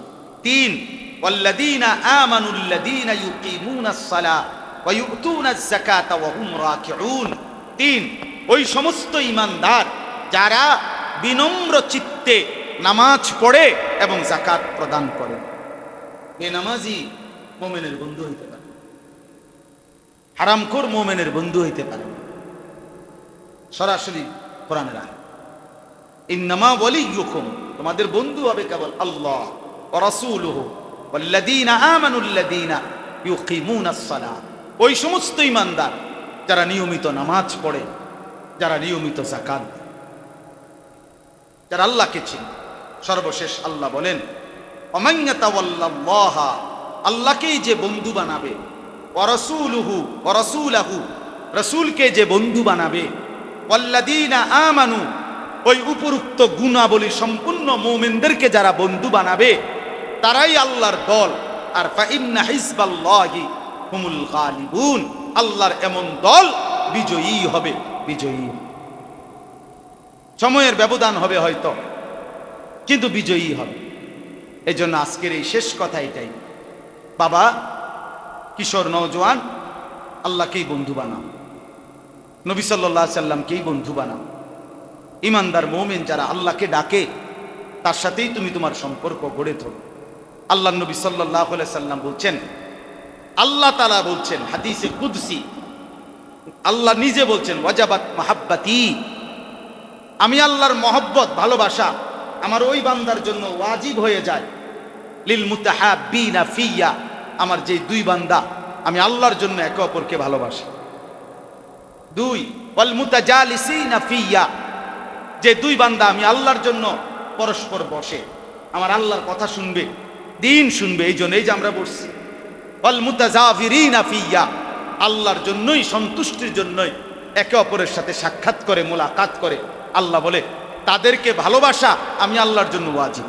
তিন ওয়াল্লাযীনা আমানুল্লাযীনা ইউকিমুনাস সালাহ ওয়া ইউতুনাজ যাকাতা ওয়া হুম রাকিউন। তিন ওই সমস্ত ঈমানদার যারা বিনম্র চিত্তে নামাজ পড়ে এবং যাকাত প্রদান করে। বেনামাজি মুমিনের বন্ধু হইতে পারে, হারামখোর মুমিনের বন্ধু হইতে পারে। সরাসরি কোরআনের আয়াত, ইন্নামা ওয়ালিয়ুকুম, তোমাদের বন্ধু হবে কেবল আল্লাহ ওয়া রাসূলুহু ওয়াল্লাযীনা আমানুল্লাযীনা ইউকিমুনাস সালাহ, ওই সমস্ত ঈমানদার যারা নিয়মিত নামাজ পড়ে, যারা নিয়মিত যাকাত দেয়, যারা আল্লাহকে চিনে। সর্বশেষ আল্লাহ বলেন ওমান ইয়াতাওয়াল্লাল্লাহা, আল্লাহকেই যে বন্ধু বানাবে, ওয়া রাসূলুহু ওয়া রাসূলাহু, রাসূলকে যে বন্ধু বানাবে, ওয়াল্লাযীনা আমানু, ওই উপরুক্ত গুণাবলী সম্পূর্ণ মুমিনদেরকে যারা বন্ধু বানাবে তারাই আল্লাহর দল। আর ফাইন্না হিজবাল্লাহি হুমুল গালিবুন, আল্লাহর এমন দল বিজয়ী হবে, বিজয়ী। সময়ের ব্যবধান হবে হয়তো, কিন্তু বিজয়ী হবে। এই জন্য আজকের এই শেষ কথা এটাই, বাবা, কিশোর, নওজোয়ান, আল্লাহকেই বন্ধু বানাও, নবী সাল্লাল্লাহু আলাইহি সাল্লামকেই বন্ধু বানাও। ইমানদার মুমিন যারা আল্লাহকে ডাকে তার সাথেই তুমি তোমার সম্পর্ক গড়ে তোলো। আল্লাহ নবী সাল্লাল্লাহু আলাইহি সাল্লাম বলছেন, আল্লাহ তাআলা বলছেন হাদিসে কুদসি, আল্লাহ নিজে বলছেন ওয়াজাবাত মাহাব্বাতি, আমি আল্লাহর মহব্বত, ভালোবাসা আমার ওই বান্দার জন্য ওয়াজিব হয়ে যায়। লিল মুতাহাব্বিনা ফিয়া, আমার যে দুই বান্দা আমি আল্লাহর জন্য একে অপরকে ভালোবাসি। দুই ওয়াল মুতাজালিসিনা ফিয়া, যে দুই বান্দা আমি আল্লাহর জন্য পরস্পর বসে, আমার আল্লাহর কথা শুনবে, দিন শুনবে, এই জন্য এই যে আমরা বসছি। ওয়াল মুতাজাফিরিনা ফিয়া, আল্লাহর জন্যই, সন্তুষ্টির জন্যই একে অপরের সাথে সাক্ষাৎ করে, মোলাকাত করে। আল্লাহ বলে তাদেরকে ভালোবাসা আমি আল্লাহর জন্য ওয়াজিব।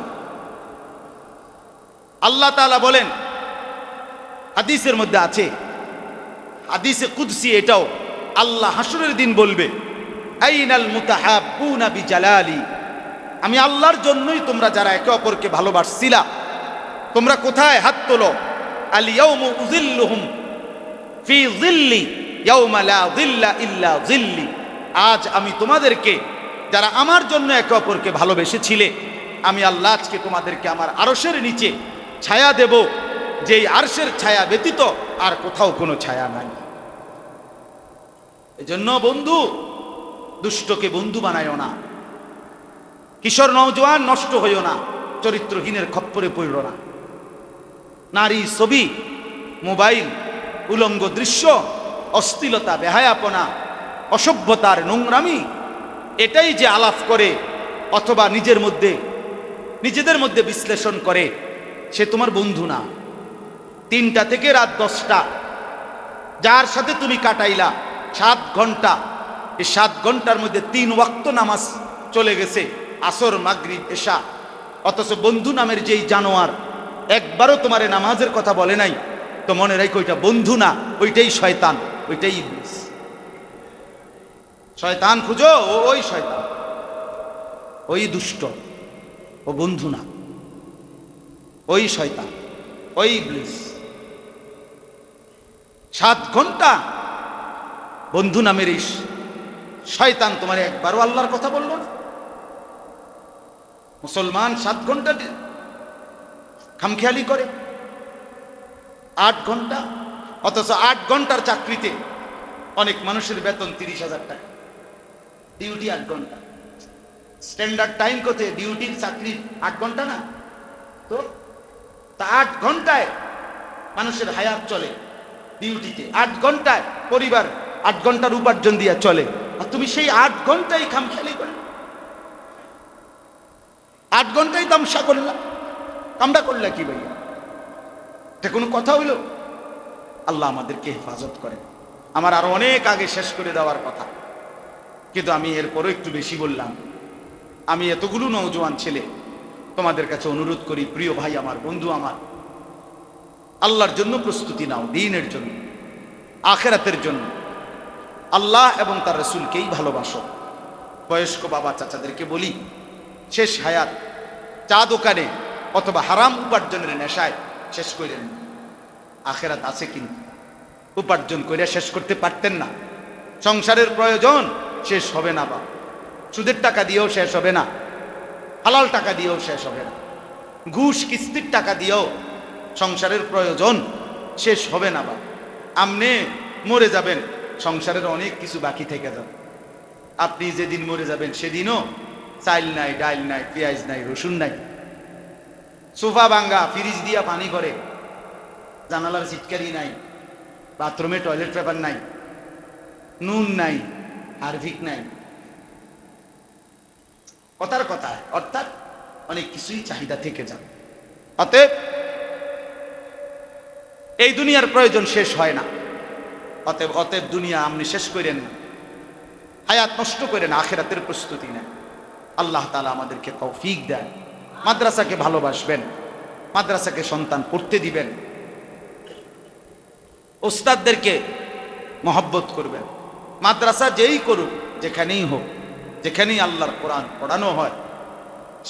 আল্লাহ তাআলা বলেন, হাদিসের মধ্যে আছে, হাদিসে কুদসি এটাও, আল্লাহ হাসরের দিন বলবে আইনাল মুতাহাব্বুনা বিজালালি, আমি আল্লাহর জন্যই তোমরা যারা একে অপরকে ভালোবাসছিলা তোমরা কোথায়? হাত তোলো। আল ইয়াউমু উযিল্লুহুম ফি যিল্লি ইয়াউমা লা যিল্লা ইল্লা যিল্লি, আজ আমি তোমাদেরকে যারা আমার জন্য একে অপরকে ভালোবেসেছিলে, আমি আল্লাহ আজকে তোমাদেরকে আমার আরশের নিচে ছায়া দেব, যেই আরশের ছায়া ব্যতীত আর কোথাও কোনো ছায়া নাই। এজন্য বন্ধু, দুষ্টকে বন্ধু বানায়ও না, কিশোর নওজোয়ান নষ্ট হইও না, চরিত্রহীনের খপ্পরে পড়ো না। নারী, ছবি, মোবাইল, উলঙ্গ দৃশ্য, অশ্লীলতা, বেহায়াপনা, অসভ্যতার নোংরামি, এটাই যে আলাপ করে অথবা নিজেদের মধ্যে বিশ্লেষণ করে, সে তোমার বন্ধু না। 3টা থেকে রাত 10টা যার সাথে তুমি কাটাইলা 7 ঘন্টা, এই 7 ঘন্টার মধ্যে 3 ওয়াক্ত নামাজ চলে গেছে, আসর, মাগরিব, এশা, অথচ বন্ধু নামের যেই জানোয়ার একবারও তোমারে নামাজের কথা বলে নাই, তো মনে রাখো ওইটা বন্ধু না, ওইটাই শয়তান, ওইটাই ইবলিস। শয়তান খুঁজো, ওই শয়তান, ওই দুষ্ট, ও বন্ধু না, ওই শয়তান, ওই ইবলিস। 7 ঘন্টা বন্ধু নামের এই শয়তান তোমার একবারও আল্লাহর কথা বললো না। মুসলমান 7 ঘন্টা খামখেয়ালি করে, 8 ঘন্টা, অথচ 8 ঘন্টার চাকরিতে অনেক মানুষের বেতন 30,000 টাকা, ডিউটি 8 ঘন্টা। স্ট্যান্ডার্ড টাইম কত? ডিউটির চাকরির 8 ঘন্টা না তো? তা 8 ঘন্টায় মানুষের হায়াত চলে, ডিউটিতে 8 ঘন্টায় পরিবার 8 ঘন্টার উপার্জন দিয়ে চলে, আর তুমি সেই 8 ঘন্টাই খামখেয়ালি করলে, 8 ঘন্টাই তামসা করলা, কামড়া করলা কি ভাইয়া? এটা কোনো কথা হইল? আল্লাহ আমাদেরকে হেফাজত করে। আমার আরো অনেক আগে শেষ করে দেওয়ার কথা, কিন্তু আমি এরপরও একটু বেশি বললাম। আমি এতগুলো নওজোয়ান ছেলে তোমাদের কাছে অনুরোধ করি, প্রিয় ভাই আমার, বন্ধু আমার, আল্লাহর জন্য প্রস্তুতি নাও, দ্বীনের জন্য, আখিরাতের জন্য। আল্লাহ এবং তার রাসূলকেই ভালোবাসো। বয়স্ক বাবা চাচাদেরকে বলি, শেষ হায়াত চা দোকানে অথবা হারাম উপার্জনের নেশায় শেষ করেন না। আখিরাত আছে, কিন্তু উপার্জন করে শেষ করতে পারতেন না। সংসারের প্রয়োজন শেষ হবে না, বা সুদের টাকা দিয়েও শেষ হবে না, হালাল টাকা দিয়েও শেষ হবে না, ঘুষ কিস্তির টাকা দিয়েও সংসারের প্রয়োজন শেষ হবে না। বা আপনি মরে যাবেন, সংসারের অনেক কিছু বাকি থেকে যাবে। আপনি যেদিন মরে যাবেন সেদিনও চাইল নাই, ডাইল নাই, পেঁয়াজ নাই, রসুন নাই, সোফা ভাঙ্গা, ফ্রিজ দিয়া পানি করে, জানালার সিটকারি নাই, বাথরুমে টয়লেট পেপার নাই, নুন নাই, হারভিক নাই। কথার কথা, অর্থাৎ অনেক কিছুই চাহিদা থেকে যাবে। অতএব এই দুনিয়ার প্রয়োজন শেষ হয় না। অতএব দুনিয়া আপনি শেষ করেন না, হায়াত নষ্ট করেন, আখিরাতের প্রস্তুতি নেন। আল্লাহ তাআলা আমাদেরকে তৌফিক দেন। মাদ্রাসাকে ভালোবাসবেন, মাদ্রাসাকে সন্তান পড়তে দিবেন, ওস্তাদদেরকে মহব্বত করবেন। মাদ্রাসা যেই করুক, যেখানেই হোক, যেখানেই আল্লাহর কোরআন পড়ানো হয়,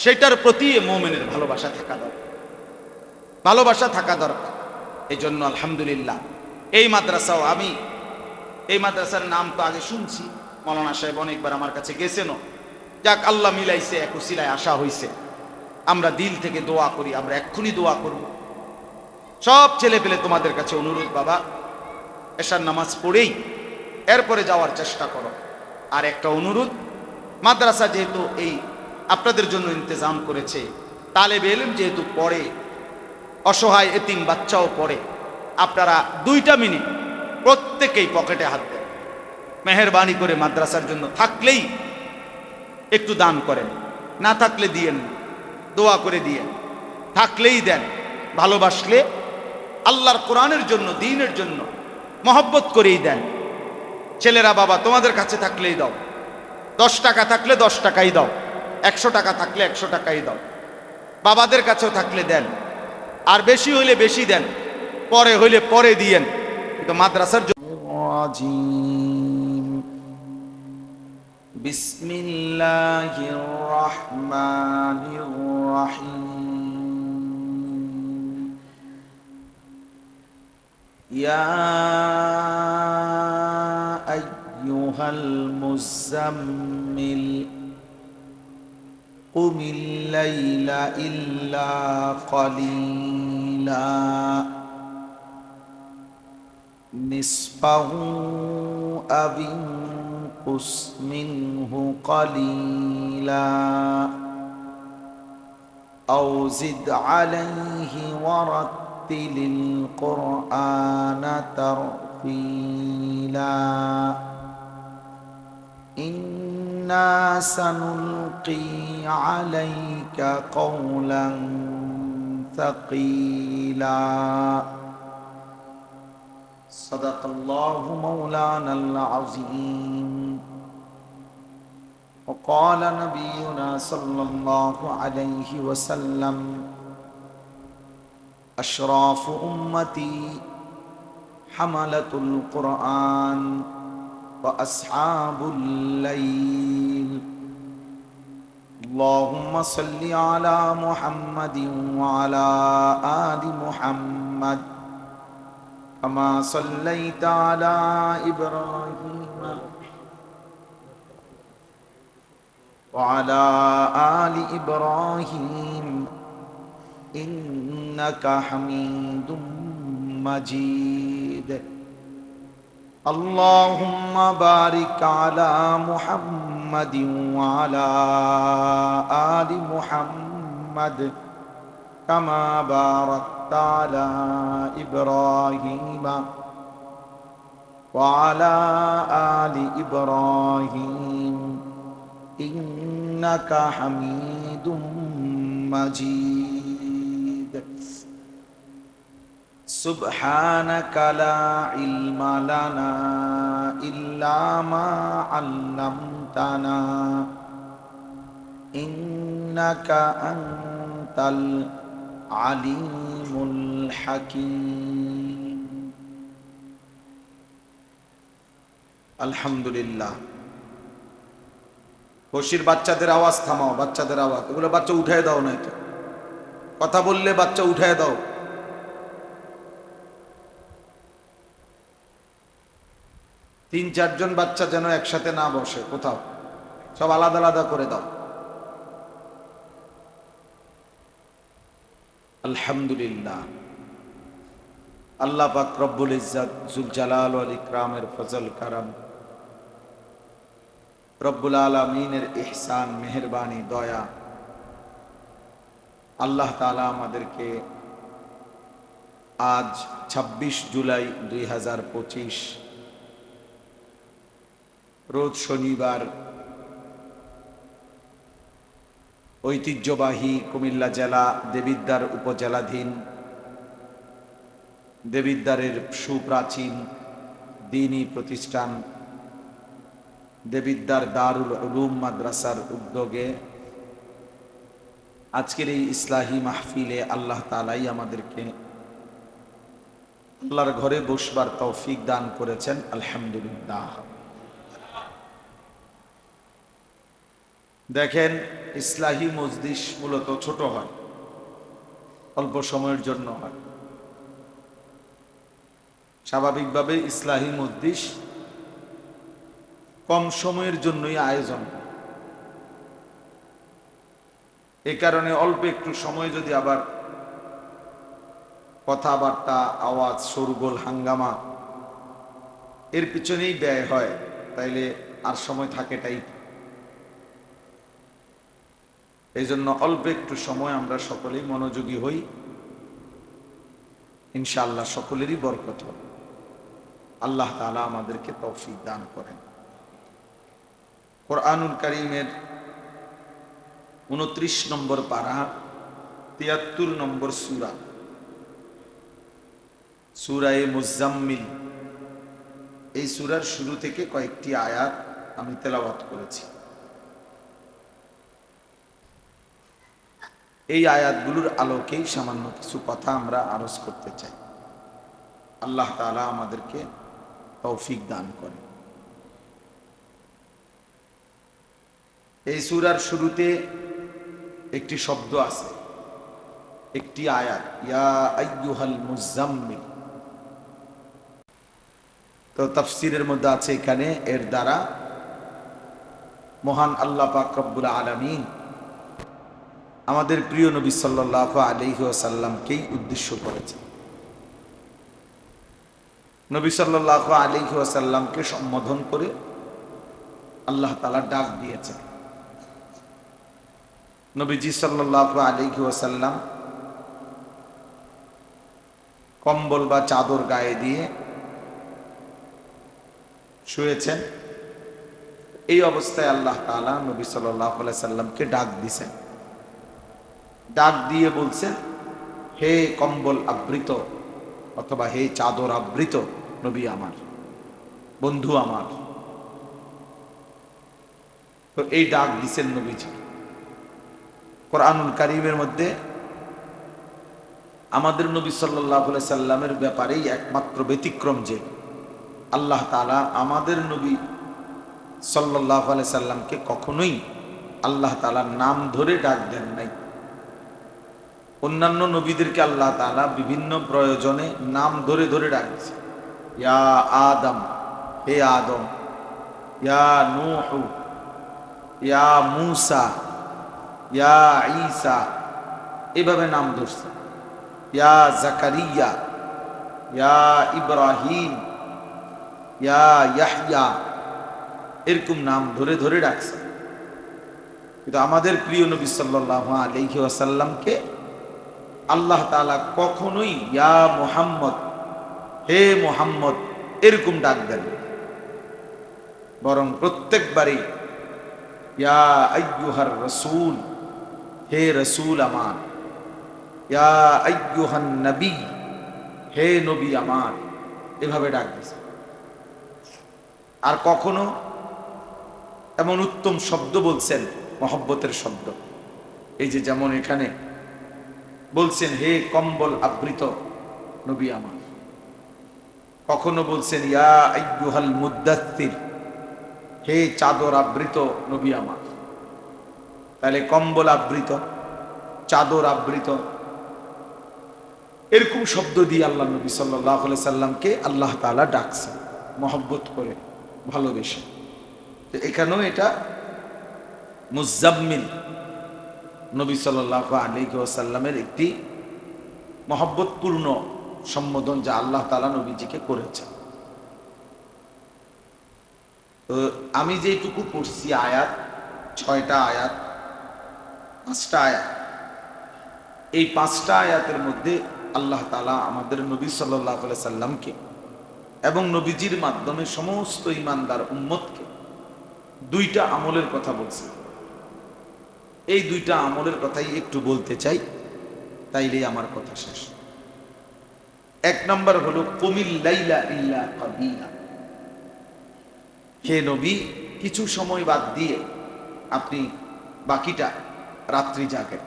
সেটার প্রতি মুমিনের ভালোবাসা থাকা দরকার, ভালোবাসা থাকা দরকার। এই জন্য আলহামদুলিল্লাহ এই মাদ্রাসাও, আমি এই মাদ্রাসার নাম তো আগে শুনছি, মৌলানা সাহেব অনেকবার আমার কাছে গেছেনও। যাক, আল্লাহ মিলাইছে, এক উসিলায় আসা হয়েছে। আমরা দিল থেকে দোয়া করি, আমরা এক্ষুনি দোয়া করব। সব ছেলে পেলে তোমাদের কাছে অনুরোধ, বাবা এশার নামাজ পড়েই এরপরে যাওয়ার চেষ্টা করো। আর একটা অনুরোধ, মাদ্রাসা যেহেতু এই আপনাদের জন্য ইন্তজাম করেছে, তালেবে ইলম যেহেতু পড়ে, অসহায় এতিম বাচ্চাও পড়ে, আপনারা 2টা মিনিট প্রত্যেকেই পকেটে হাত দেন, মেহেরবানি করে মাদ্রাসার জন্য থাকলেই একটু দান করেন, না থাকলে দিয়েন, দোয়া করে দিয়েন, থাকলেই দেন। ভালোবাসলে আল্লাহর কোরআনের জন্য, দ্বীনের জন্য মহব্বত করেই দেন। ছেলেরা, বাবা তোমাদের কাছে থাকলেই দাও, 10 টাকা থাকলে 10 টাকাই দাও, 100 টাকা থাকলে 100 টাকাই দাও। বাবাদের কাছেও থাকলে দেন, আর বেশি হইলে বেশি দেন, পরে হইলে পরে দিয়েন। কিন্তু মাদ্রাসার জন্য বিসমিল্লাহির রহমানির রহিম। ইয়া আইয়ুহাল মুযাম্মিল কুমিল লাইলা ইল্লা কলিলা নিসফাহু আও ইনকুস মিনহু কলিলা আও জিদ আলাইহি ওয়ারাত্তিলিল কুরআনা তারতিলা ইন্না সানুলকি আলাইকা কওলান সাকিলা। সাদাকাল্লাহু মাওলানাল আযীম। وقال نبينا صلى الله عليه وسلم أشراف أمتي হামালাতুল কুরআন ওয়া আসহাবুল লাইল। আল্লাহুম্মা সাল্লি আলা মুহাম্মাদিন ওয়া আলা আলি মুহাম্মাদ কামা সাল্লাইতা আলা ইব্রাহিম ওয়া আলা আলি ইব্রাহিম ইন্নাকা হামিদুম মাজিদ। আল্লাহুম্মা বারিক আলা মুহাম্মাদিন ওয়া আলা আলি মুহাম্মাদ কামা বারাকতা আলা ইব্রাহিম ওয়া আলা আলি ইব্রাহিম ইন্নাকা হামিদুম মাজিদ। সুবহানাকা লা ইলমা লানা ইল্লা মা আল্লামতানা ইন্নাকা আনতাল আলিমুল হাকীম। আলহামদুলিল্লাহ। বসির বাচ্চাদের আওয়াজ থামাও, বাচ্চাদের আওয়াজ, ওগুলো বাচ্চা উঠায় দাও, নাই তো কথা বললে বাচ্চা উঠায় দাও। তিন চারজন বাচ্চা যেন একসাথে না বসে কোথাও, সব আলাদা আলাদা করে দাও। আলহামদুলিল্লাহ। আল্লাহ পাক রব্বুল ইজ্জত জুল জালাল ওয়াল ইকরামের ফজল কারাম, রব্বুল আলামিনের ইহসান, মেহেরবানি, দয়া, আল্লাহ তাআলা আমাদেরকে আজ 26 জুলাই 2025 রোজ শনিবার ঐতিহ্যবাহী কুমিল্লা জেলা দেবিদ্বার উপজেলাধীন দেবিদ্বারের সুপ্রাচীন দ্বীনী প্রতিষ্ঠান দেবিদ্বার দারুল উলুম মাদ্রাসার উদ্যোগে আজকের এই ইসলাহি মাহফিলে আল্লাহ তাআলাই আমাদেরকে আল্লাহর ঘরে বসবার তৌফিক দান করেছেন। আলহামদুলিল্লাহ। দেখেন, ইসলাহি মজলিস মূলত ছোট হয়, অল্প সময়ের জন্য হয়। স্বাভাবিকভাবে ইসলাহি মজলিস কম সময়ের জন্যই আয়োজন হয়। এ কারণে অল্প একটু সময় যদি আবার কথাবার্তা, আওয়াজ, শোরগোল, হাঙ্গামা এর পিছনেই ব্যয় হয়, তাইলে আর সময় থাকেটাই। এই জন্য অল্প একটু সময় আমরা সকলেই মনোযোগী হই, ইনশাআল্লাহ সকলেরই বরকত হবে। আল্লাহ তাআলা আমাদেরকে তৌফিক দান করেন। কুরআনুল কারীমের 29 নম্বর পারা 73 নম্বর সূরা, সূরায়ে মুজাম্মিল, এই সূরার শুরু থেকে কয়েকটি আয়াত আমি তেলাওয়াত করেছি। এই আয়াতগুলোর আলোকেই সামান্য কিছু কথা আমরা আরজ করতে চাই। আল্লাহ তাআলা আমাদেরকে তৌফিক দান করেন। এই সূরার শুরুতে একটি শব্দ আছে, একটি আয়াত, ইয়া আইয়ুহাল মুজাম্মিল। তো তাফসীরের মধ্যে আছে এখানে এর দ্বারা মহান আল্লাহ পাক রব্বুল আলামিন আমাদের প্রিয় নবী সাল্লাল্লাহু আলাইহি ওয়াসাল্লামকেই উদ্দেশ্য করেছেন। নবী সাল্লাল্লাহু আলাইহি ওয়াসাল্লামকে সম্বোধন করে আল্লাহ তাআলা ডাক দিয়েছেন। নবীজি সাল্লাল্লাহু আলাইহি ওয়াসাল্লাম কম্বল বা চাদর গায়ে দিয়ে শুয়েছেন। এই অবস্থায় আল্লাহ তাআলা নবী সাল্লাল্লাহু আলাইহি ওয়াসাল্লামকে ডাক দিয়েছেন। ডাক দিয়ে বলছেন, হে কম্বল আবৃত অথবা হে চাদর আবৃত নবী আমার, বন্ধু আমার। তো এই ডাক দিছেন নবীজি। কুরআনুল কারীমের মধ্যে আমাদের নবী সাল্লাল্লাহু আলাইহি সাল্লামের ব্যাপারেই একমাত্র ব্যতিক্রম যে আল্লাহ তাআলা আমাদের নবী সাল্লাল্লাহু আলাইহি সাল্লামকে কখনোই আল্লাহ তাআলার নাম ধরে ডাক দেন নাই। অন্যান্য নবীদেরকে আল্লাহ তাআলা বিভিন্ন প্রয়োজনে নাম ধরে ধরে ডাকছে, ইয়া আদম, হে আদম, ইয়া নূহ, ইয়া মূসা, ইয়া ঈসা, এভাবে নাম ধরছে, ইয়া জাকারিয়া, ইয়া ইব্রাহিম, ইয়া ইয়াহইয়া, এরকম নাম ধরে ধরে ডাকছে। কিন্তু আমাদের প্রিয় নবী সাল্লাল্লাহু আলাইহি ওয়াসাল্লামকে আল্লাহ তাআলা কখনোই ইয়া মুহাম্মদ, হে মুহাম্মদ এরকম ডাক দেন, বরং প্রত্যেকবারই ইয়া আইয়ুহার রাসূল, হে রাসূল আমার, ইয়া আইয়ুহান নবী, হে নবী আমার, এভাবে ডাক দিয়েছে। আর কখনো এমন উত্তম শব্দ বলছেন, মহব্বতের শব্দ, এই যে যেমন এখানে বলছেন হে কম্বল আবৃত নবী আমার, কখনো বলছেন ইয়া আইয়ুহাল মুদ্দাত্তির, হে চাদর আবৃত নবী আমার। তাহলে কম্বল আবৃত, চাদর আবৃত, এরকম শব্দ দিয়ে আল্লাহ নবী সাল্লাল্লাহু আলাইহি সাল্লামকে আল্লাহ তাআলা ডাকছে মহব্বত করে, ভালোবেসে। তো এখানেও এটা মুজাম্মিল নবী সাল্লাল্লাহু আলাইহি ওয়াসাল্লামের একটি মহব্বতপূর্ণ সম্বোধন যা আল্লাহ তাআলা নবীজিকে করেছেন। তো আমি যেটুকু পড়ছি আয়াত, 6টা আয়াত, 5টা আয়াত, এই 5টা আয়াতের মধ্যে আল্লাহ তাআলা আমাদের নবী সাল্লাল্লাহু আলাইহি সাল্লামকে এবং নবীজির মাধ্যমে সমস্ত ঈমানদার উম্মতকে 2টা আমলের কথা বলছে। এই 2টা আমলের কথাই একটু বলতে চাই, তাইলেই আমার কথা শেষ। 1 নম্বর হলো কুমিল লাইলা ইল্লা কালিলা, হে নবী কিছু সময় বাদ দিয়ে আপনি বাকিটা রাত্রি জাগেন,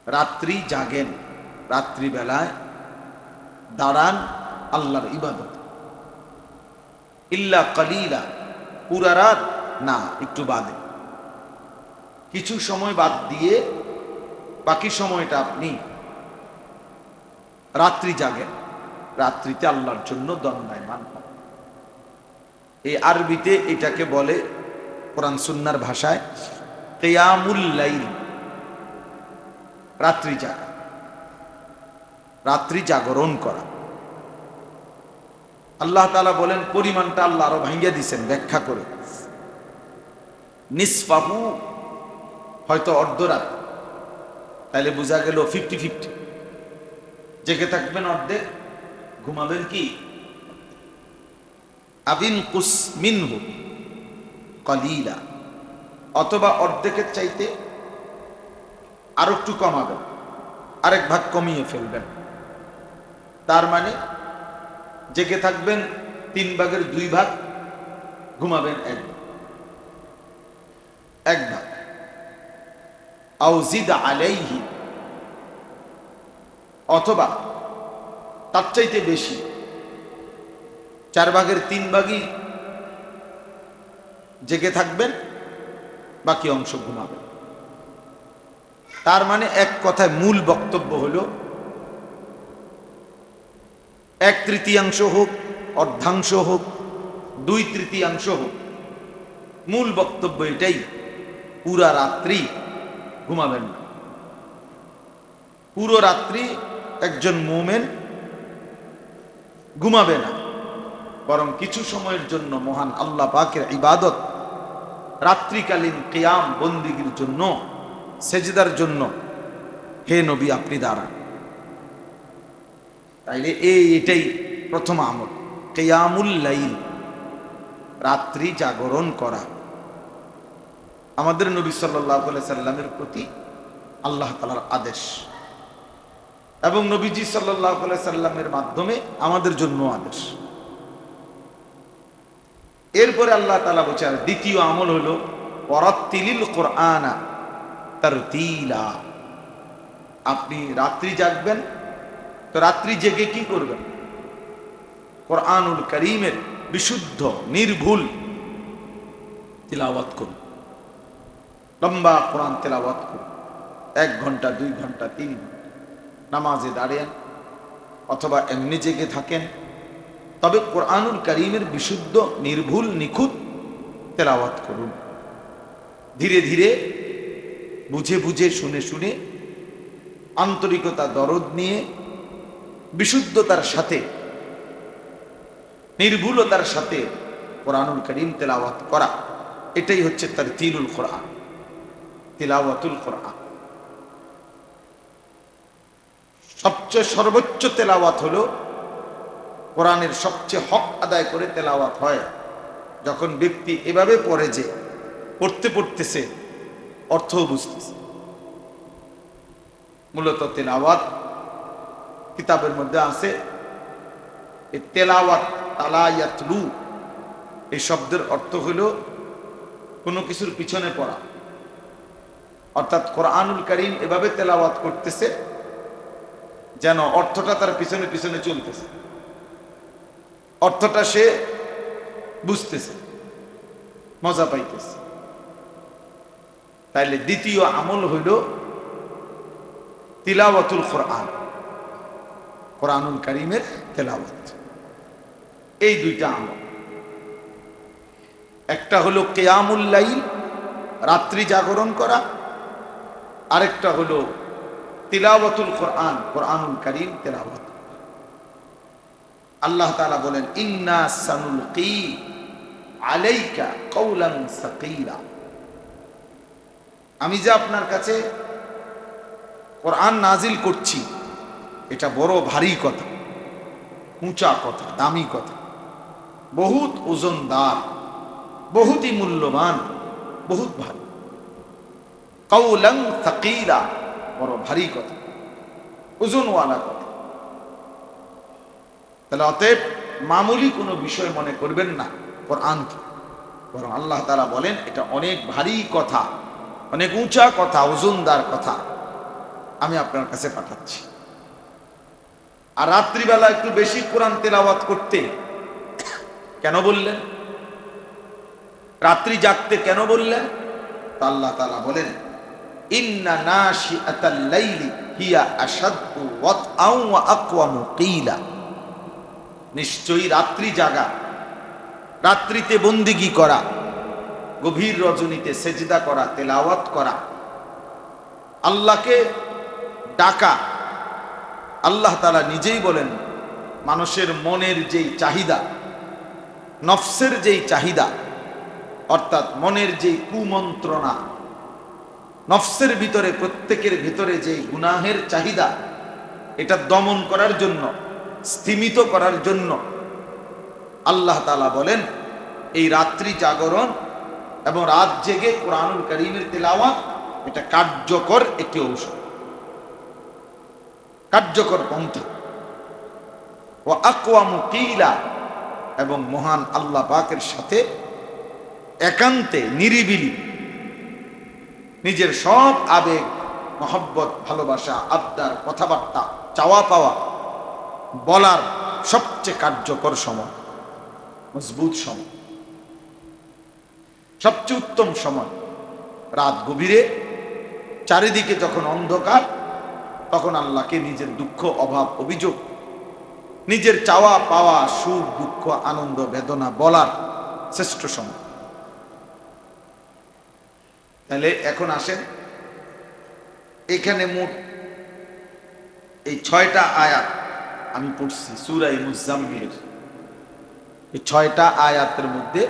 রাত্রি জাগেন, রাত্রি বেলায় দাঁড়ান আল্লাহর ইবাদত। ইল্লা কালিলা, পুরা রাত না, একটু বাদে, কিছু সময় বাদ দিয়ে বাকি সময়টা আপনি রাত্রি জাগেন, রাত্রিতে আল্লাহর জন্য দণ্ডায়মান হন। এই আরবিতে এটাকে বলে কোরআন সুন্নাহর ভাষায় কিয়ামুল লাইল, রাত্রি জাগা, রাত্রি জাগরণ করা। আল্লাহ তাআলা বলেন, পরিমাণটা আল্লাহ আরো ভাঙ্গিয়ে দিচ্ছেন ব্যাখ্যা করে, নিসফাহু, হয়তো অর্ধরাত, তাহলে বোঝা গেল 50-50, জেগে থাকবেন অর্ধেক, ঘুমাবেন কি আবিন কুস মিনহু কলিলা, অথবা অর্ধেকের চাইতে আরো একটু কমাবেন, আরেক ভাগ কমিয়ে ফেলবেন। তার মানে জেগে থাকবেন 3 ভাগের 2 ভাগ, ঘুমাবেন 1 ভাগ। আউজিদ আলাইহি, অথবা তার চাইতে বেশি, 4 ভাগের 3 ভাগই জেগে থাকবেন, বাকি অংশ ঘুমাবেন। তার মানে এক কথায় মূল বক্তব্য হলো 1/3 হোক, অর্ধাংশ হোক, 2/3 হোক, মূল বক্তব্য এটাই, পুরা রাত্রি ঘুমাবেন না। পুরো রাত্রি একজন মুমিন ঘুমাবে না, বরং কিছু সময়ের জন্য মহান আল্লাহ পাকের ইবাদত, রাত্রিকালীন কিয়াম বন্দিগির জন্য, সেজদার জন্য হে নবী আপনি দাঁড়ান। তাইলে এটাই প্রথম আমল, কিয়ামুল লাইল, রাত্রি জাগরণ করা। আমাদের নবী সাল্লাল্লাহু আলাইহি সাল্লামের প্রতি আল্লাহ তাআলার আদেশ, এবং নবীজি সাল্লাল্লাহু আলাইহি সাল্লামের মাধ্যমে আমাদের জন্য আদেশ। এরপরে আল্লাহ তাআলা বলেন, দ্বিতীয় আমল হলো ওয়ারাত্তিলিল কুরআনা তারতিলা, আপনি রাত্রি জাগবেন, তো রাত্রি জেগে কি করবেন? কোরআনুল কারীমের বিশুদ্ধ নির্ভুল তিলাওয়াত করুন, লম্বা কোরআন তেলাওয়াত করুন, 1 ঘন্টা 2 ঘন্টা 3 ঘন্টা নামাজে দাঁড়িয়েন অথবা এমনি জেগে থাকেন, তবে কোরআনুল কারীমের বিশুদ্ধ নির্ভুল নিখুঁত তেলাওয়াত করুন। ধীরে ধীরে বুঝে বুঝে শুনে শুনে আন্তরিকতা দরদ নিয়ে বিশুদ্ধতার সাথে নির্ভুলতার সাথে কোরআনুল কারীম তেলাওয়াত করা, এটাই হচ্ছে তারতিলুল কোরআন, তিলাওয়াতুল কোরআন। সবচেয়ে সর্বোচ্চ তেলাওয়াত হলো কোরআনের সবচেয়ে হক আদায় করে তেলাওয়াত হয় যখন ব্যক্তি এভাবে পড়ে যে পড়তে পড়তেছে অর্থ বুঝতেছে। মূলত তেলাওয়াত কিতাবের মধ্যে আছে, এই তেলাওয়াত তালায়াতলু এই শব্দের অর্থ হলো কোনো কিছুর পিছনে পড়া, অর্থাৎ কোরআনুল কারীম এভাবে তেলাওয়াত করতেছে যেন অর্থটা তার পিছনে পিছনে চলতেছে, অর্থটা সে বুঝতেছে, মজা পাইতেছে। তাইলে দ্বিতীয় আমল হইল তিলাওয়াতুল কোরআন, কোরআনুল কারীমের তেলাওয়াত। এই দুইটা আমল, একটা হলো কিয়ামুল লাইল, রাত্রি জাগরণ করা, আরেকটা হলো তিলাওয়াতুল কোরআন, কোরআনুল কারীম তেলাওয়াত। আল্লাহ তাআলা বলেন, ইন্না সানুলকি আলাইকা কওলান সাকীলা, আমি যে আপনার কাছে কোরআন নাজিল করছি এটা বড় ভারী কথা, উঁচা কথা, দামি কথা, বহুত ওজনদার, বহুতই মূল্যবান, বহুত ভারী। কওলান সাকীলা, বড় ভারী কথা, ওজনওয়ালা কথা। তাহলে অতএব মামুলি কোনো বিষয় মনে করবেন না কোরআনকে, বরং আল্লাহ তাআলা বলেন এটা অনেক ভারী কথা, অনেক উঁচা কথা, ওজনদার কথা আমি আপনার কাছে পাঠাচ্ছি। আর রাত্রিবেলা একটু বেশি কোরআন তেলাওয়াত করতে কেন বললেন? রাত্রি জাগতে কেন বললেন? তা আল্লাহ তাআলা বলেন, ইন্না নাশিআতাল লাইলি হিয়া আশাদ্দু ওয়াতআও ওয়া আকওয়ামু কিলা, নিশ্চয়ই রাত্রি জাগা, রাত্রিতে বন্দিগি করা, গভীর রজনীতে সেজদা করা, তেলাওয়াত করা, আল্লাহকে ডাকা। আল্লাহ তাআলা নিজেই বলেন মানুষের মনের যেই চাহিদা, নফসের যেই চাহিদা, অর্থাৎ মনের যেই কুমন্ত্রণা, নফসের ভিতরে, প্রত্যেকের ভিতরে যেই গুনাহের চাহিদা, এটা দমন করার জন্য, স্থিমিত করার জন্য আল্লাহ তাআলা বলেন এই রাত্রি জাগরণ এবং রাত জেগে কোরআনুল কারীমের তেলাওয়াত এটা কার্যকর একটি ঔষধ, কার্যকর পন্থা। ও আকওয়ামু কিলা, এবং মহান আল্লাহ পাকের সাথে একান্তে নিরিবিলি নিজের সব আবেগ, মহব্বত, ভালোবাসা, আবদার, কথাবার্তা, চাওয়া পাওয়া বলার সবচেয়ে কার্যকর সময়, মজবুত সময়, সবচেয়ে উত্তম সময়। রাত গভীরে চারিদিকে যখন অন্ধকার, তখন আল্লাহকে নিজের দুঃখ, অভাব, অভিযোগ, নিজের চাওয়া পাওয়া, সুখ দুঃখ, আনন্দ বেদনা বলার শ্রেষ্ঠ সময়। তাহলে এখন আসেন, এখানে মোট এই 6টা আয়াত আমি পড়ছি সূরা মুজাম্মিল। এই 6টা আয়াতের মধ্যে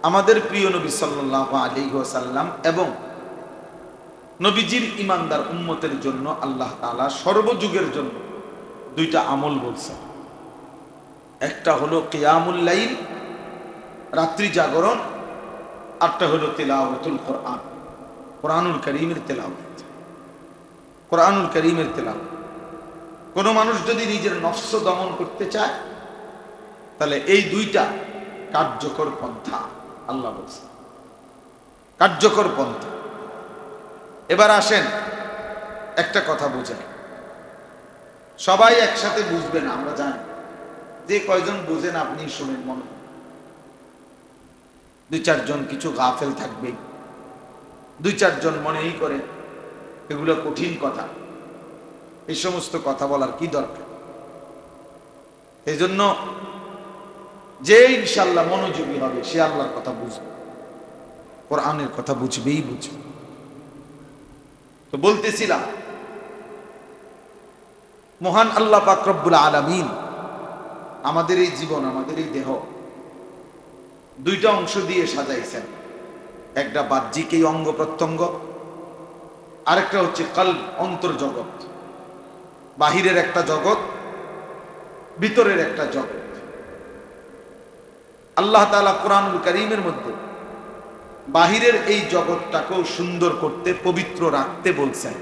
আমাদের প্রিয় নবী সাল্লাল্লাহু আলাইহি ওয়াসাল্লাম এবং নবীজির ঈমানদার উম্মতের জন্য আল্লাহ তাআলা সর্বযুগের জন্য 2টা আমল বলছেন। একটা হলো কিয়ামুল লাইল, রাত্রি জাগরণ, আরটা হলো তিলাওয়াতুল কোরআন, কোরআনুল কারীমের তেলাওয়াত। কোরআনুল কারীমের তেলাওয়াত, কোনো মানুষ যদি নিজের নফস দমন করতে চায় তাহলে এই 2টা কার্যকর পন্থা আল্লাহ বলছেন, কার্যকর পন্থা। এবার আসেন একটা কথা বুঝেন, সবাই একসাথে বুঝবে না, আমরা জানি। যে কয়জন বুঝেন আপনি শুনেন, মনে দুই চারজন কিছু গাফেল থাকবে, দুই চারজন মনেই করে এগুলো কঠিন কথা, এই সমস্ত কথা বলার কি দরকার? এই জন্য যে ইনশাল্লাহ মনোযোগী হবে সে আল্লাহর কথা বুঝবে, কোরআনের কথা বুঝবেই বুঝবে। তো বলতেছিলাম, মহান আল্লাহ পাক রব্বুল আলামিন আমাদের এই জীবন, আমাদের এই দেহ দুইটা অংশ দিয়ে সাজাইছেন। একটা বাহ্যিক এই অঙ্গ প্রত্যঙ্গ, আরেকটা হচ্ছে কলব, অন্তর্জগৎ। বাহিরের একটা জগৎ, ভিতরের একটা জগৎ। আল্লাহ তাআলা কোরআনুল কারীমের মধ্যে বাহিরের এই জগৎটাকেও সুন্দর করতে, পবিত্র রাখতে বলছেন।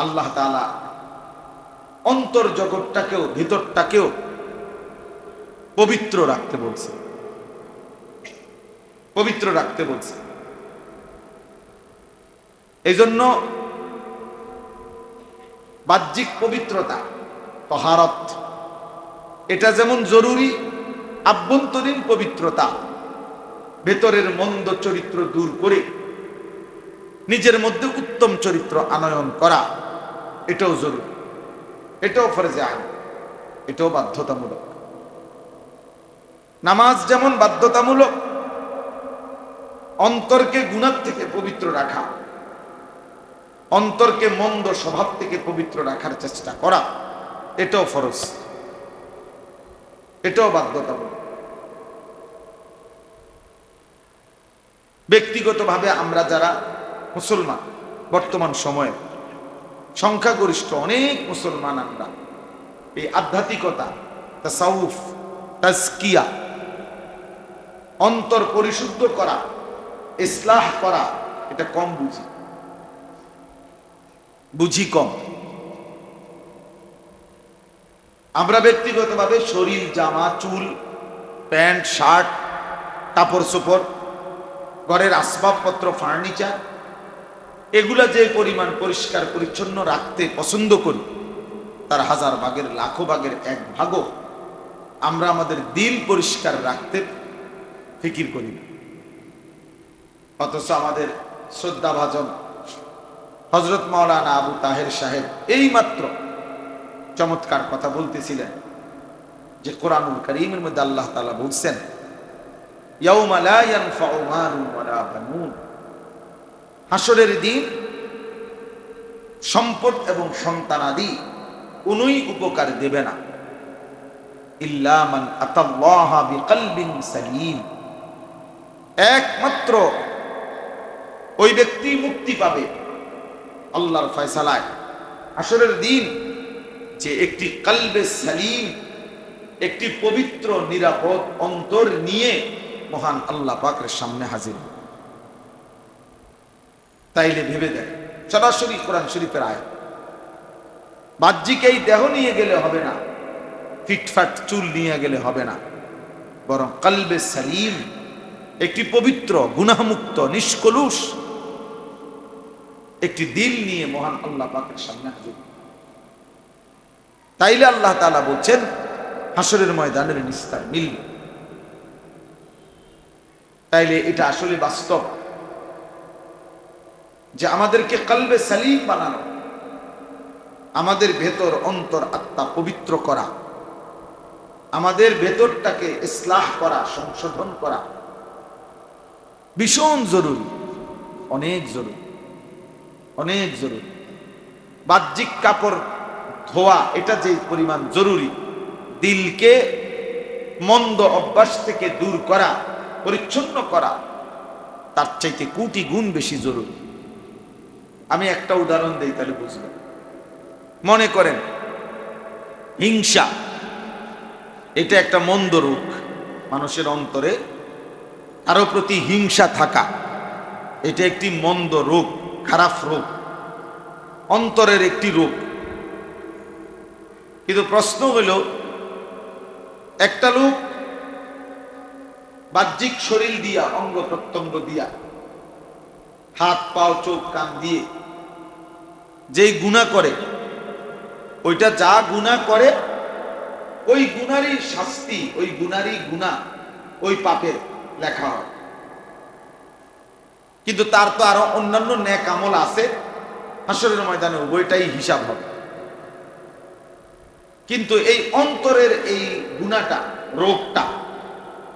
আল্লাহ তাআলা অন্তর জগৎটাকেও, ভিতরটাকেও পবিত্র রাখতে বলছে, পবিত্র রাখতে বলছে। এই জন্য বাহ্যিক পবিত্রতা, তহারত, এটা যেমন জরুরি, আভ্যন্তরীণ পবিত্রতা, ভেতরের মন্দ চরিত্র দূর করে নিজের মধ্যে উত্তম চরিত্র আনয়ন করা, এটাও জরুরি, এটাও ফরজে আইন, এটাও বাধ্যতামূলক। নামাজ যেমন বাধ্যতামূলক, অন্তরকে গুনাহ থেকে পবিত্র রাখা, অন্তরকে মন্দ স্বভাব থেকে পবিত্র রাখার চেষ্টা করা, এটাও ফরজ, এটাও বাধ্যতামূলক। ব্যক্তিগতভাবে আমরা যারা মুসলমান, বর্তমান সময়ে সংখ্যাগরিষ্ঠ অনেক মুসলমান, আমরা এই আধ্যাত্মিকতা, তাসাউফ, তাজকিয়া, অন্তর পরিশুদ্ধ করা, ইসলাহ করা, এটা কম বুঝি কম। আমরা ব্যক্তিগতভাবে শরীর, জামা, চুল, প্যান্ট, শার্ট, কাপড় চোপড়, ঘরের আসবাবপত্র, ফার্নিচার, এগুলা যে পরিমাণ পরিষ্কার পরিচ্ছন্ন রাখতে পছন্দ করি, তার হাজার ভাগের, লাখো ভাগের এক ভাগও আমরা আমাদের দিল পরিষ্কার রাখতে ফিকির করি না। অথচ আমাদের শ্রদ্ধাভাজন হযরত মাওলানা আবু তাহের সাহেব এই মাত্র চমৎকার কথা বলতেছিলেন যে কোরআনুল কারীমের মধ্যে আল্লাহ তাআলা বলছেন, ইয়াউমা লা ইয়ানফাউ মালুন ওয়ালা বানুন, হাসরের দিন সম্পদ এবং সন্তানাদি কোনই উপকার দেবে না, ইল্লা মান আতাল্লাহা বিকলবিন সালিম, একমাত্র ওই ব্যক্তি মুক্তি পাবে আল্লাহর ফয়সালায় হাসরের দিন, যে একটি কলবে সালিম, একটি পবিত্র নিরাপদ অন্তর নিয়ে মহান আল্লাহ পাকের সামনে হাজির। তাইলে ভেবে দেখ, সরাসরি কোরআন শরীফের আয়াত। বাহ্যিক এই দেহ নিয়ে গেলে হবে না, ফিটফাট চুল নিয়ে গেলে হবে না, বরং কলবে সালিম, একটি পবিত্র, গুনাহমুক্ত, নিষ্কলুষ একটি দিল নিয়ে মহান আল্লাহ পাকের সামনে হাজির। তাইলে আল্লাহ তাআলা বলছেন হাসরের ময়দানের নিস্তার মিলবে। তাইলে এটা আসলে বাস্তব যে আমাদেরকে কলবে সালিম বানানো, আমাদের ভেতর, অন্তর, আত্মা পবিত্র করা, আমাদের ভেতরটাকে ইসলাহ করা, সংশোধন করা ভীষণ জরুরি, অনেক জরুরি, অনেক জরুরি। বাহ্যিক কাপড় ধোয়া এটা যে পরিমাণ জরুরি, দিলকে মন্দ অভ্যাস থেকে দূর করা, পরিচ্ছন্ন করা, তার চাইতে কোটি গুণ বেশি জরুরি। আমি একটা উদাহরণ দেই, তাহলে বুঝবেন। মনে করেন হিংসা, এটা একটা মন্দ রোগ। মানুষের অন্তরে কারো প্রতি হিংসা থাকা, এটা একটি মন্দ রোগ, খারাপ রোগ, অন্তরের একটি রোগ। কিন্তু প্রশ্ন হইল, একটা লোক বাহ্যিক শরীর দিয়া, অঙ্গ প্রত্যঙ্গ দিয়া, হাত, পাও, চোখ, কান দিয়ে যেই গুনাহ করে, ওইটা যা গুনাহ করে ওই গুনারই শাস্তি, ওই গুনারই গুনাহ ওই পাপের লেখা হয়। কিন্তু তার তো আরো অন্যান্য নেক আমল আছে, হাসরের ময়দানে উভয়টাই হিসাব হবে। কিন্তু এই অন্তরের এই গুনাহটা, রোগটা,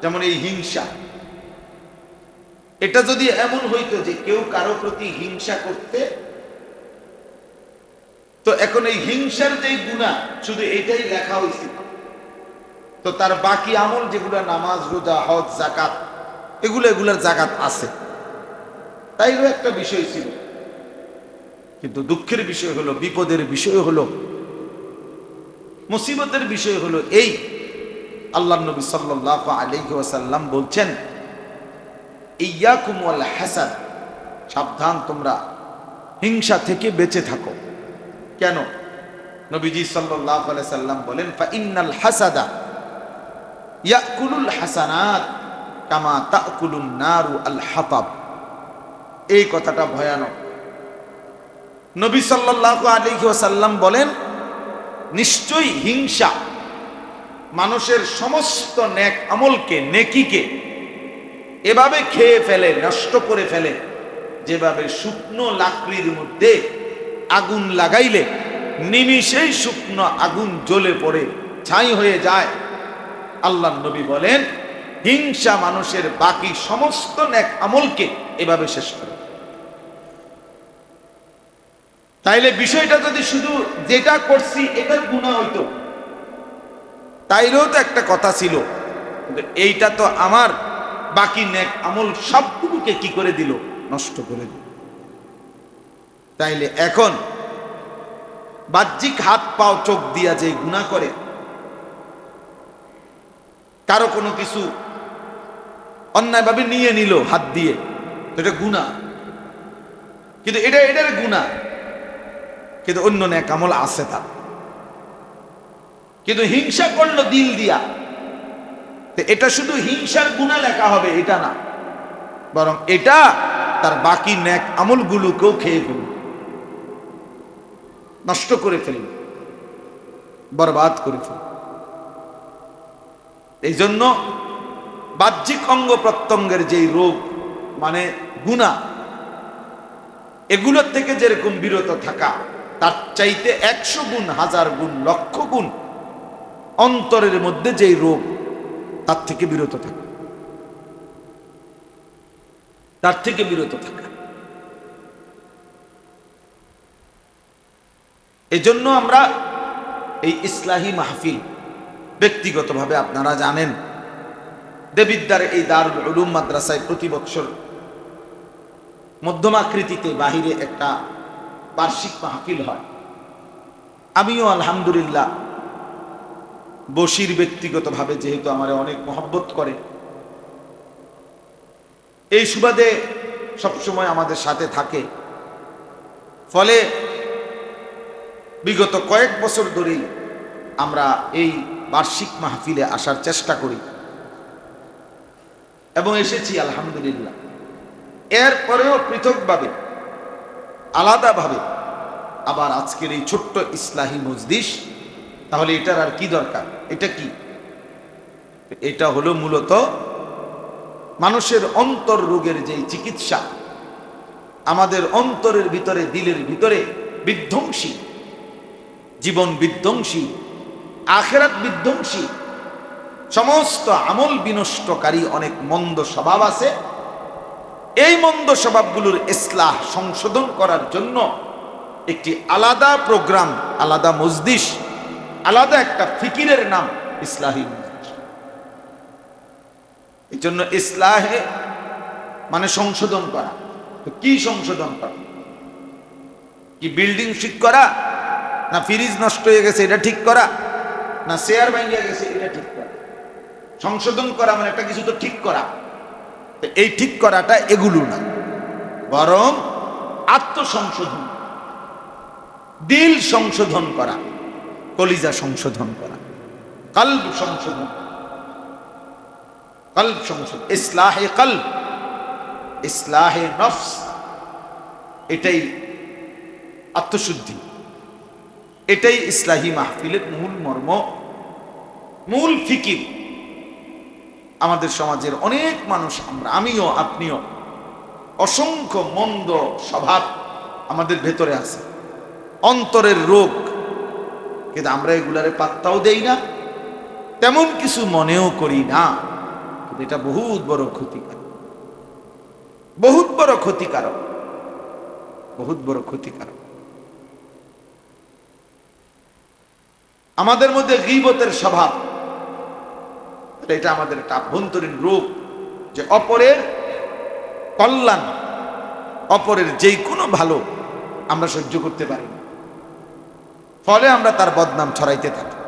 যেমন এই হিংসা, এটা যদি এমন হইতো যে কেউ কারো প্রতি হিংসা করতে, তো এখন এই হিংসার যে গুনাহ শুধু এটাই লেখা হয়েছিল, তো তার বাকি আমল যেগুলো নামাজ, রোজা, হজ, যাকাত, এগুলার জাকাত আছে, তাইও একটা বিষয় ছিল। কিন্তু দুঃখের বিষয় হলো, বিপদের বিষয় হলো, মুসিবতের বিষয় হলো এই, আল্লাহ নবী সাল্লাল্লাহু আলাইহি ওয়াসাল্লাম বলছেন, ইয়াকুম ওয়াল হাসাদ, সাবধান তোমরা হিংসা থেকে বেঁচে থাকো। কেন? নবীজি সাল্লাল্লাহু আলাইহি সাল্লাম বলেন, ফা ইন্নাল হাসাদা ইয়াকুলুল হাসানাত কামা তাকুলুন নারু আল হাতাব। এই কথাটা ভয়ানক। নবী সাল্লাল্লাহু আলাইহি ওয়াসাল্লাম বলেন, নিশ্চয়ই হিংসা মানুষের সমস্ত নেক আমলকে, নেকিকে এভাবে খেয়ে ফেলে, নষ্ট করে ফেলে, যেভাবে শুকনো লাকড়ির মধ্যে আগুন লাগাইলে নিমিষেই শুকনো আগুন জ্বলে পড়ে ছাই হয়ে যায়। আল্লাহ নবী বলেন, হিংসা মানুষের বাকি সমস্ত নেক আমলকে এভাবে শেষ করে। তাইলে বিষয়টা যদি শুধু যেটা করছি এটার গুনাহ হইতো, তাইলেও তো একটা কথা ছিল, এইটা তো আমার বাকি নেক আমল সবটুকুকে কি করে দিল? নষ্ট করে দিল। তাইলে এখন বাহ্যিক হাত পাও চোখ দিয়া যে গুনাহ করে, কারো কোনো কিছু অন্যায়ভাবে নিয়ে নিল হাত দিয়ে, এটা গুনাহ, কিন্তু এটার গুনাহ, কিন্তু অন্য নেক আমল আছে তার। কিন্তু হিংসা করলো দিল দিয়া, এটা শুধু হিংসার গুনাহ লেখা হবে এটা না, বরং এটা তার বাকি নেক আমলগুলোকেও খেয়ে ফেলবে, নষ্ট করে ফেলবে, বরবাদ করে ফেলবে। এই জন্য বাহ্যিক অঙ্গ প্রত্যঙ্গের যেই রোগ মানে গুনাহ, এগুলোর থেকে যেরকম বিরত থাকা, তার চাইতে 100 গুণ, 1000 গুণ, লক্ষ গুণ অন্তরের মধ্যে যেই রোগ, তার থেকে বিরত থাকা, তার থেকে বিরত থাকা। এজন্য আমরা এই ইসলাহি মাহফিল, ব্যক্তিগতভাবে আপনারা জানেন দেবিদ্দার এই দারুল উলুম মাদ্রাসায় প্রতি বছর মধ্যমাকৃতিতে বাহিরে একটা বার্ষিক মাহফিল হয়। আমিও আলহামদুলিল্লাহ বশির ব্যক্তিগতভাবে যেহেতু আমার অনেক মহব্বত করে, এই সুবাদে সবসময় আমাদের সাথে থাকে, ফলে বিগত কয়েক বছর ধরেই আমরা এই বার্ষিক মাহফিলে আসার চেষ্টা করি এবং এসেছি আলহামদুলিল্লাহ। এরপরেও পৃথকভাবে, আলাদাভাবে আবার আজকের এই ছোট্ট ইসলাহি মজলিস, তাহলে এটার আর কি দরকার? এটা কি? এটা হলো মূলত মানুষের অন্তর রোগের যে চিকিৎসা, আমাদের অন্তরের ভিতরে, দিলের ভিতরে বিধ্বংসী, জীবন বিধ্বংসী, আখিরাত বিধ্বংসী, সমস্ত আমল বিনষ্টকারী অনেক মন্দ স্বভাব আছে। এই মন্দ স্বভাবগুলোর ইসলাহ, সংশোধন করার জন্য একটি আলাদা প্রোগ্রাম, আলাদা মজলিস, আলাদা একটা ফিকিরের নাম ইসলাহি মজলিস। এই জন্য ইসলাহে মানে সংশোধন করা। তো কি সংশোধন করা? কি বিল্ডিং ঠিক করা, না ফ্রিজ নষ্ট হয়ে গেছে এটা ঠিক করা, না চেয়ার ভেঙে গেছে এটা ঠিক করা? সংশোধন করা মানে একটা কিছু তো ঠিক করা। এই ঠিক করাটা এগুলো না, বরং আত্মসংশোধন, দিল সংশোধন করা, কলিজা সংশোধন করা, কলব সংশোধন, কলব সংশোধন, ইসলাহে কলব, ইসলাহে নফস। এটাই আত্মশুদ্ধি। এটাই ইসলাহি মাহফিলের মূল মর্ম, মূল ফিকির। আমাদের সমাজের অনেক মানুষ, আমিও আপনিও, অসংখ্য মন্দ স্বভাব আমাদের ভেতরে আছে, অন্তরের রোগ, কিন্তু আমরা এগুলারে পাত্তাও দেই না, তেমন কিছু মনেও করি না। কিন্তু এটা বহুত বড় ক্ষতিকারক, বহুত বড় ক্ষতিকারক, বহুত বড় ক্ষতিকারক। আমাদের মধ্যে গীবতের স্বভাব, এটা আমাদের একটা আভ্যন্তরীণ রোগ, যে অপরের কল্যাণ, অপরের যে কোনো ভালো আমরা সহ্য করতে পারি না, ফলে আমরা তার বদনাম ছড়াইতে থাকি।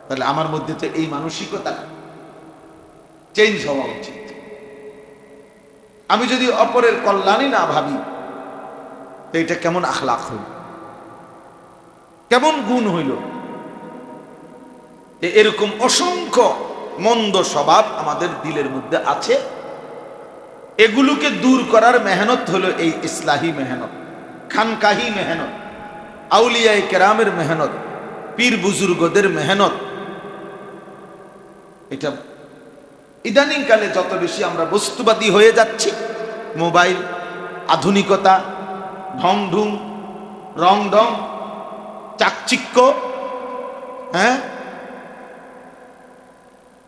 তাহলে আমার মধ্যে তো এই মানসিকতা চেঞ্জ হওয়া উচিত। আমি যদি অপরের কল্যাণই না ভাবি, তো এটা কেমন আখলাক হইল, কেমন গুণ হইল? এরকম অসংখ্য মন্দ স্বভাব আমাদের দিলের মধ্যে আছে। এগুলোকে দূর করার মেহনত হলো এই ইসলাহি মেহনত, খানকাহি মেহনত, আউলিয়ায়ে কেরামের মেহনত, পীর বুজুর্গদের মেহনত। এটা ইদানিং কালে যত বেশি আমরা বস্তুবাদী হয়ে যাচ্ছি, মোবাইল, আধুনিকতা, ঢং ঢুং, রং ঢং, চাকচিক্য, হ্যাঁ।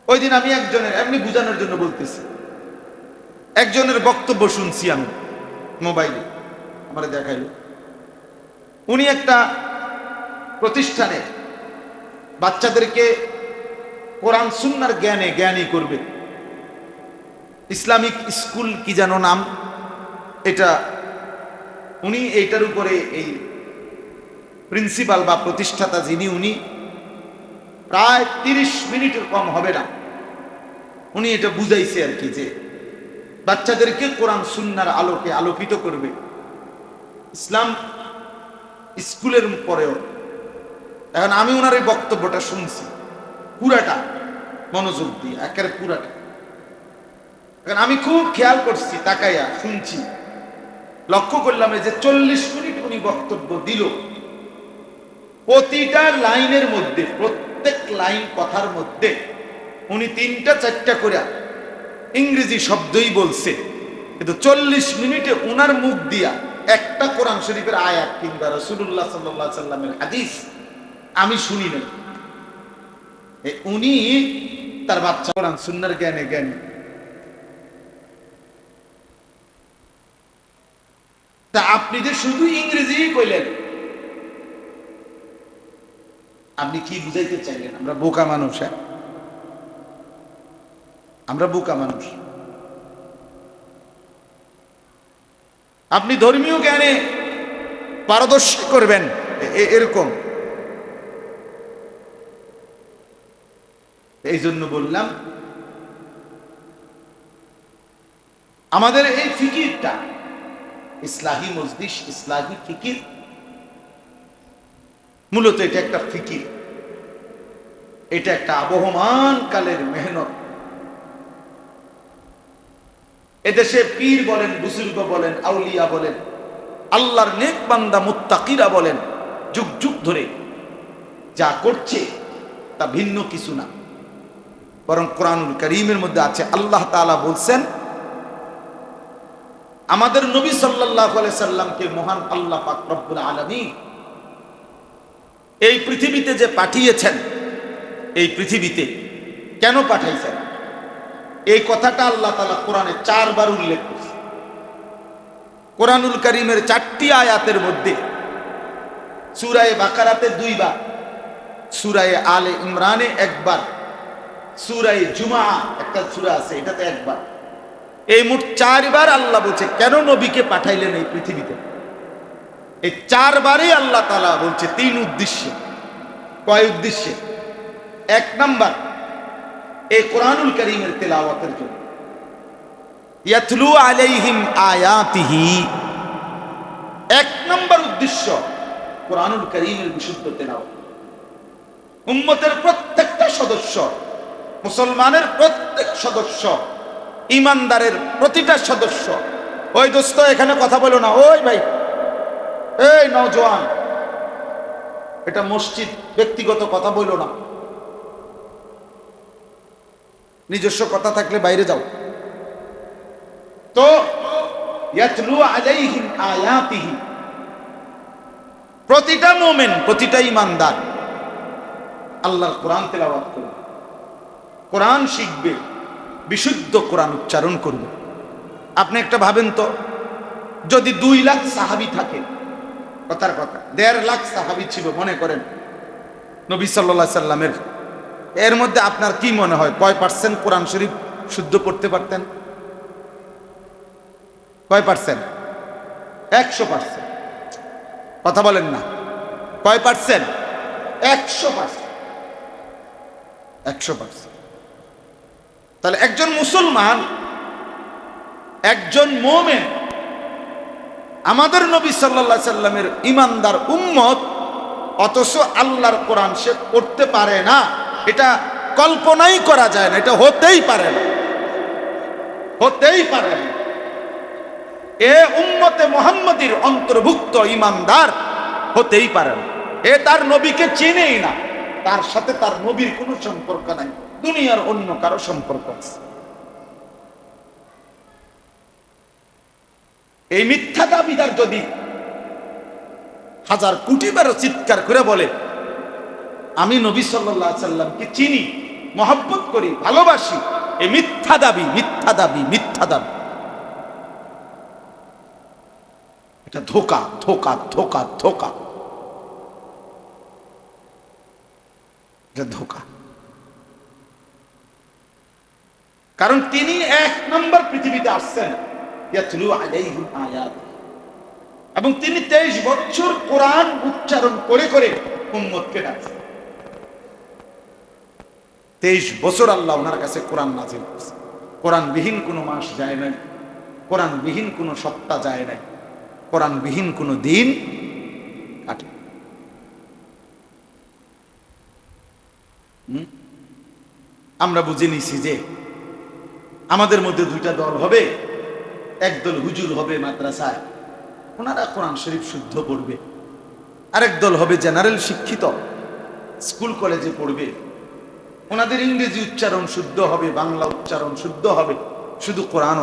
ওই দিন আমি একজনের, এমনি বুঝানোর জন্য বলতেছি, একজনের বক্তব্য শুনছি আমি মোবাইলে, আমার দেখাইল। উনি একটা প্রতিষ্ঠানে বাচ্চাদেরকে কোরআন সুন্নাহর জ্ঞানে জ্ঞানী করবে, ইসলামিক স্কুল কি যেন নাম এটা, উনি এইটার উপরে এই প্রিন্সিপাল বা প্রতিষ্ঠাতা যিনি, উনি প্রায় 30 মিনিটের কম হবে না, উনি এটা বুঝাইছে আর কি, যে বাচ্চাদেরকে কোরআন সুন্নাহর আলোকে আলোকিত করবে ইসলাম স্কুলের পরেও। এখন আমি ওনার এই বক্তব্যটা শুনছি পুরাটা মনোযোগ দিয়ে, একেবারে পুরাটা। এখন আমি খুব খেয়াল করছি, তাকাইয়া শুনছি, লক্ষ্য করলাম যে 40 মিনিট উনি বক্তব্য দিল, প্রতিটা লাইনের মধ্যে, প্রত্যেক লাইন কথার মধ্যে উনি 3টা-4টা করে ইংরেজি শব্দই বলছে, কিন্তু 40 মিনিটে উনার মুখ দিয়া একটা কোরআন শরীফের আয়াত কিংবা রাসূলুল্লাহ সাল্লাল্লাহু আলাইহি সাল্লামের হাদিস আমি শুনি নাই। উনি তার বাচ্চা কোরআন সুন্নাহর জ্ঞানে জ্ঞানী। তা আপনি যে শুধু ইংরেজি কইলেন, আপনি কি বুঝাইতে চাইলেন? আমরা বোকা মানুষ, হ্যাঁ, আমরা বোকা মানুষ। আপনি ধর্মীয় জ্ঞানে পারদর্শী করবেন এরকম। এই জন্য বললাম, আমাদের এই ফিকিরটা, ইসলাহি মজলিস, ইসলাহি ফিকির, মূলত এটা একটা ফিকির, এটা একটা আবহমান কালের মেহনত। এদেশে পীর বলেন, বুজুর্গ বলেন, আউলিয়া বলেন, আল্লাহর নেক বান্দা মুত্তাকিরা বলেন, যুগ যুগ ধরে যা করছে তা ভিন্ন কিছু না, বরং কোরআনুল কারীমের মধ্যে আছে। আল্লাহ তাআলা বলছেন, আমাদের নবী সাল্লাল্লাহু আলাইহি সাল্লামকে মহান আল্লাহ পাক রব্বুল আলামিন এই পৃথিবীতে যে পাঠিয়েছেন, এই পৃথিবীতে কেন পাঠাইছেন, এই কথাটা আল্লাহ তাআলা কোরআনে 4 বার উল্লেখ করেছে। কোরআনুল কারীমের 4টি আয়াতের মধ্যে সূরা বাকারাতে 2 বার, সূরা আলে ইমরানে 1 বার, সূরা জুমআ একটা সূরা আছে এটাতে 1 বার, এই মোট 4 বার আল্লাহ বলছে কেন নবীকে পাঠাইলেন এই পৃথিবীতে। এই 4 বারই আল্লাহ তাআলা বলছে 3 উদ্দেশ্যে। কয় উদ্দেশ্যে? 1 নাম্বার, এই কোরআনুল কারীমের তেলাওয়াতের জন্য, ইয়াতলু আলাইহিম আয়াতিহি। 1 নাম্বার উদ্দেশ্য কোরআনুল কারীমের বিশুদ্ধ তেলাওয়াত। উম্মতের প্রত্যেকটা সদস্য, মুসলমানের প্রত্যেক সদস্য, ইমানদারের প্রতিটা সদস্য, ওই দোস্ত এখানে কথা বলো না, ওই ভাই এই নওজোয়ান, এটা মসজিদ, ব্যক্তিগত কথা বইলো না, নিজস্ব কথা থাকলে বাইরে যাও। তো ইয়াতলু আলাইহিম আয়াতিহি, প্রতিটা মুমিন, প্রতিটা ঈমানদার আল্লাহর কোরআন তেলাওয়াত করবে, কোরআন শিখবে, বিশুদ্ধ কোরআন উচ্চারণ করবে। আপনি একটা ভাবেন তো, যদি 2 লাখ সাহাবী থাকে, কথার কথা 1.5 লাখ সাহাবী ছিল মনে করেন নবী সাল্লাল্লাহু আলাইহি সাল্লামের, এর মধ্যে আপনার কি মনে হয় কয় পার্সেন্ট কোরআন শরীফ শুদ্ধ পড়তে পারতেন? কয় পার্সেন্ট? 100%। কথা বলেন না, কয় পার্সেন্ট? 100%। 100%। তাহলে একজন মুসলমান, একজন মুমিন, আমাদের নবী সাল্লাল্লাহু আলাইহি সাল্লামের ঈমানদার উম্মত, অথচ আল্লাহর কোরআন সে পড়তে পারে না, এটা কল্পনাই করা যায় না, এটা হতেই পারে না, হতেই পারে না। এ উম্মতে মুহাম্মাদীর অন্তর্ভুক্ত ঈমানদার হতেই পারে না। এ তার নবীকে চেনেই না, তার সাথে তার নবীর কোনো সম্পর্ক নাই, দুনিয়ার অন্য কারো সম্পর্ক আছে। এই মিথ্যা দাবিদার যদি 1000 কোটি বার চিৎকার করে বলে আমি নবী সাল্লাল্লাহু আলাইহি সাল্লামকে চিনি, মহব্বত করি, ভালোবাসি, এই মিথ্যা দাবি, মিথ্যা দাবি, মিথ্যা দাবি, এটা ধোঁকা, ধোঁকা, ধোঁকা, ধোঁকা, এটা ধোঁকা। কারণ তিনি 1 নম্বর পৃথিবীতে আসছেন ইয়াতলু আলাইহিম আয়াত, এবং তিনি 23 বছর কোরআন উচ্চারণ করে করে উম্মতকে ডাকছেন। 23 বছর আল্লাহ ওনার কাছে কোরআন নাযিল করেছে। কোরআনবিহীন কোনো মাস যায় নাই, কোরআনবিহীন কোনো সপ্তাহ যায় নাই, কোরআনবিহীন কোনো দিন কাটে। আমরা বুঝে নিছি যে আমাদের মধ্যে 2টা দল হবে, একদল হুজুর হবে মাদ্রাসায়, ওনারা কোরআন শরীফ শুদ্ধ পড়বে, আরেক দল হবে জেনারেল শিক্ষিত, স্কুল কলেজে পড়বে, ওনাদের ইংরেজি উচ্চারণ শুদ্ধ হবে, বাংলা উচ্চারণ শুদ্ধ হবে, শুধু কোরআন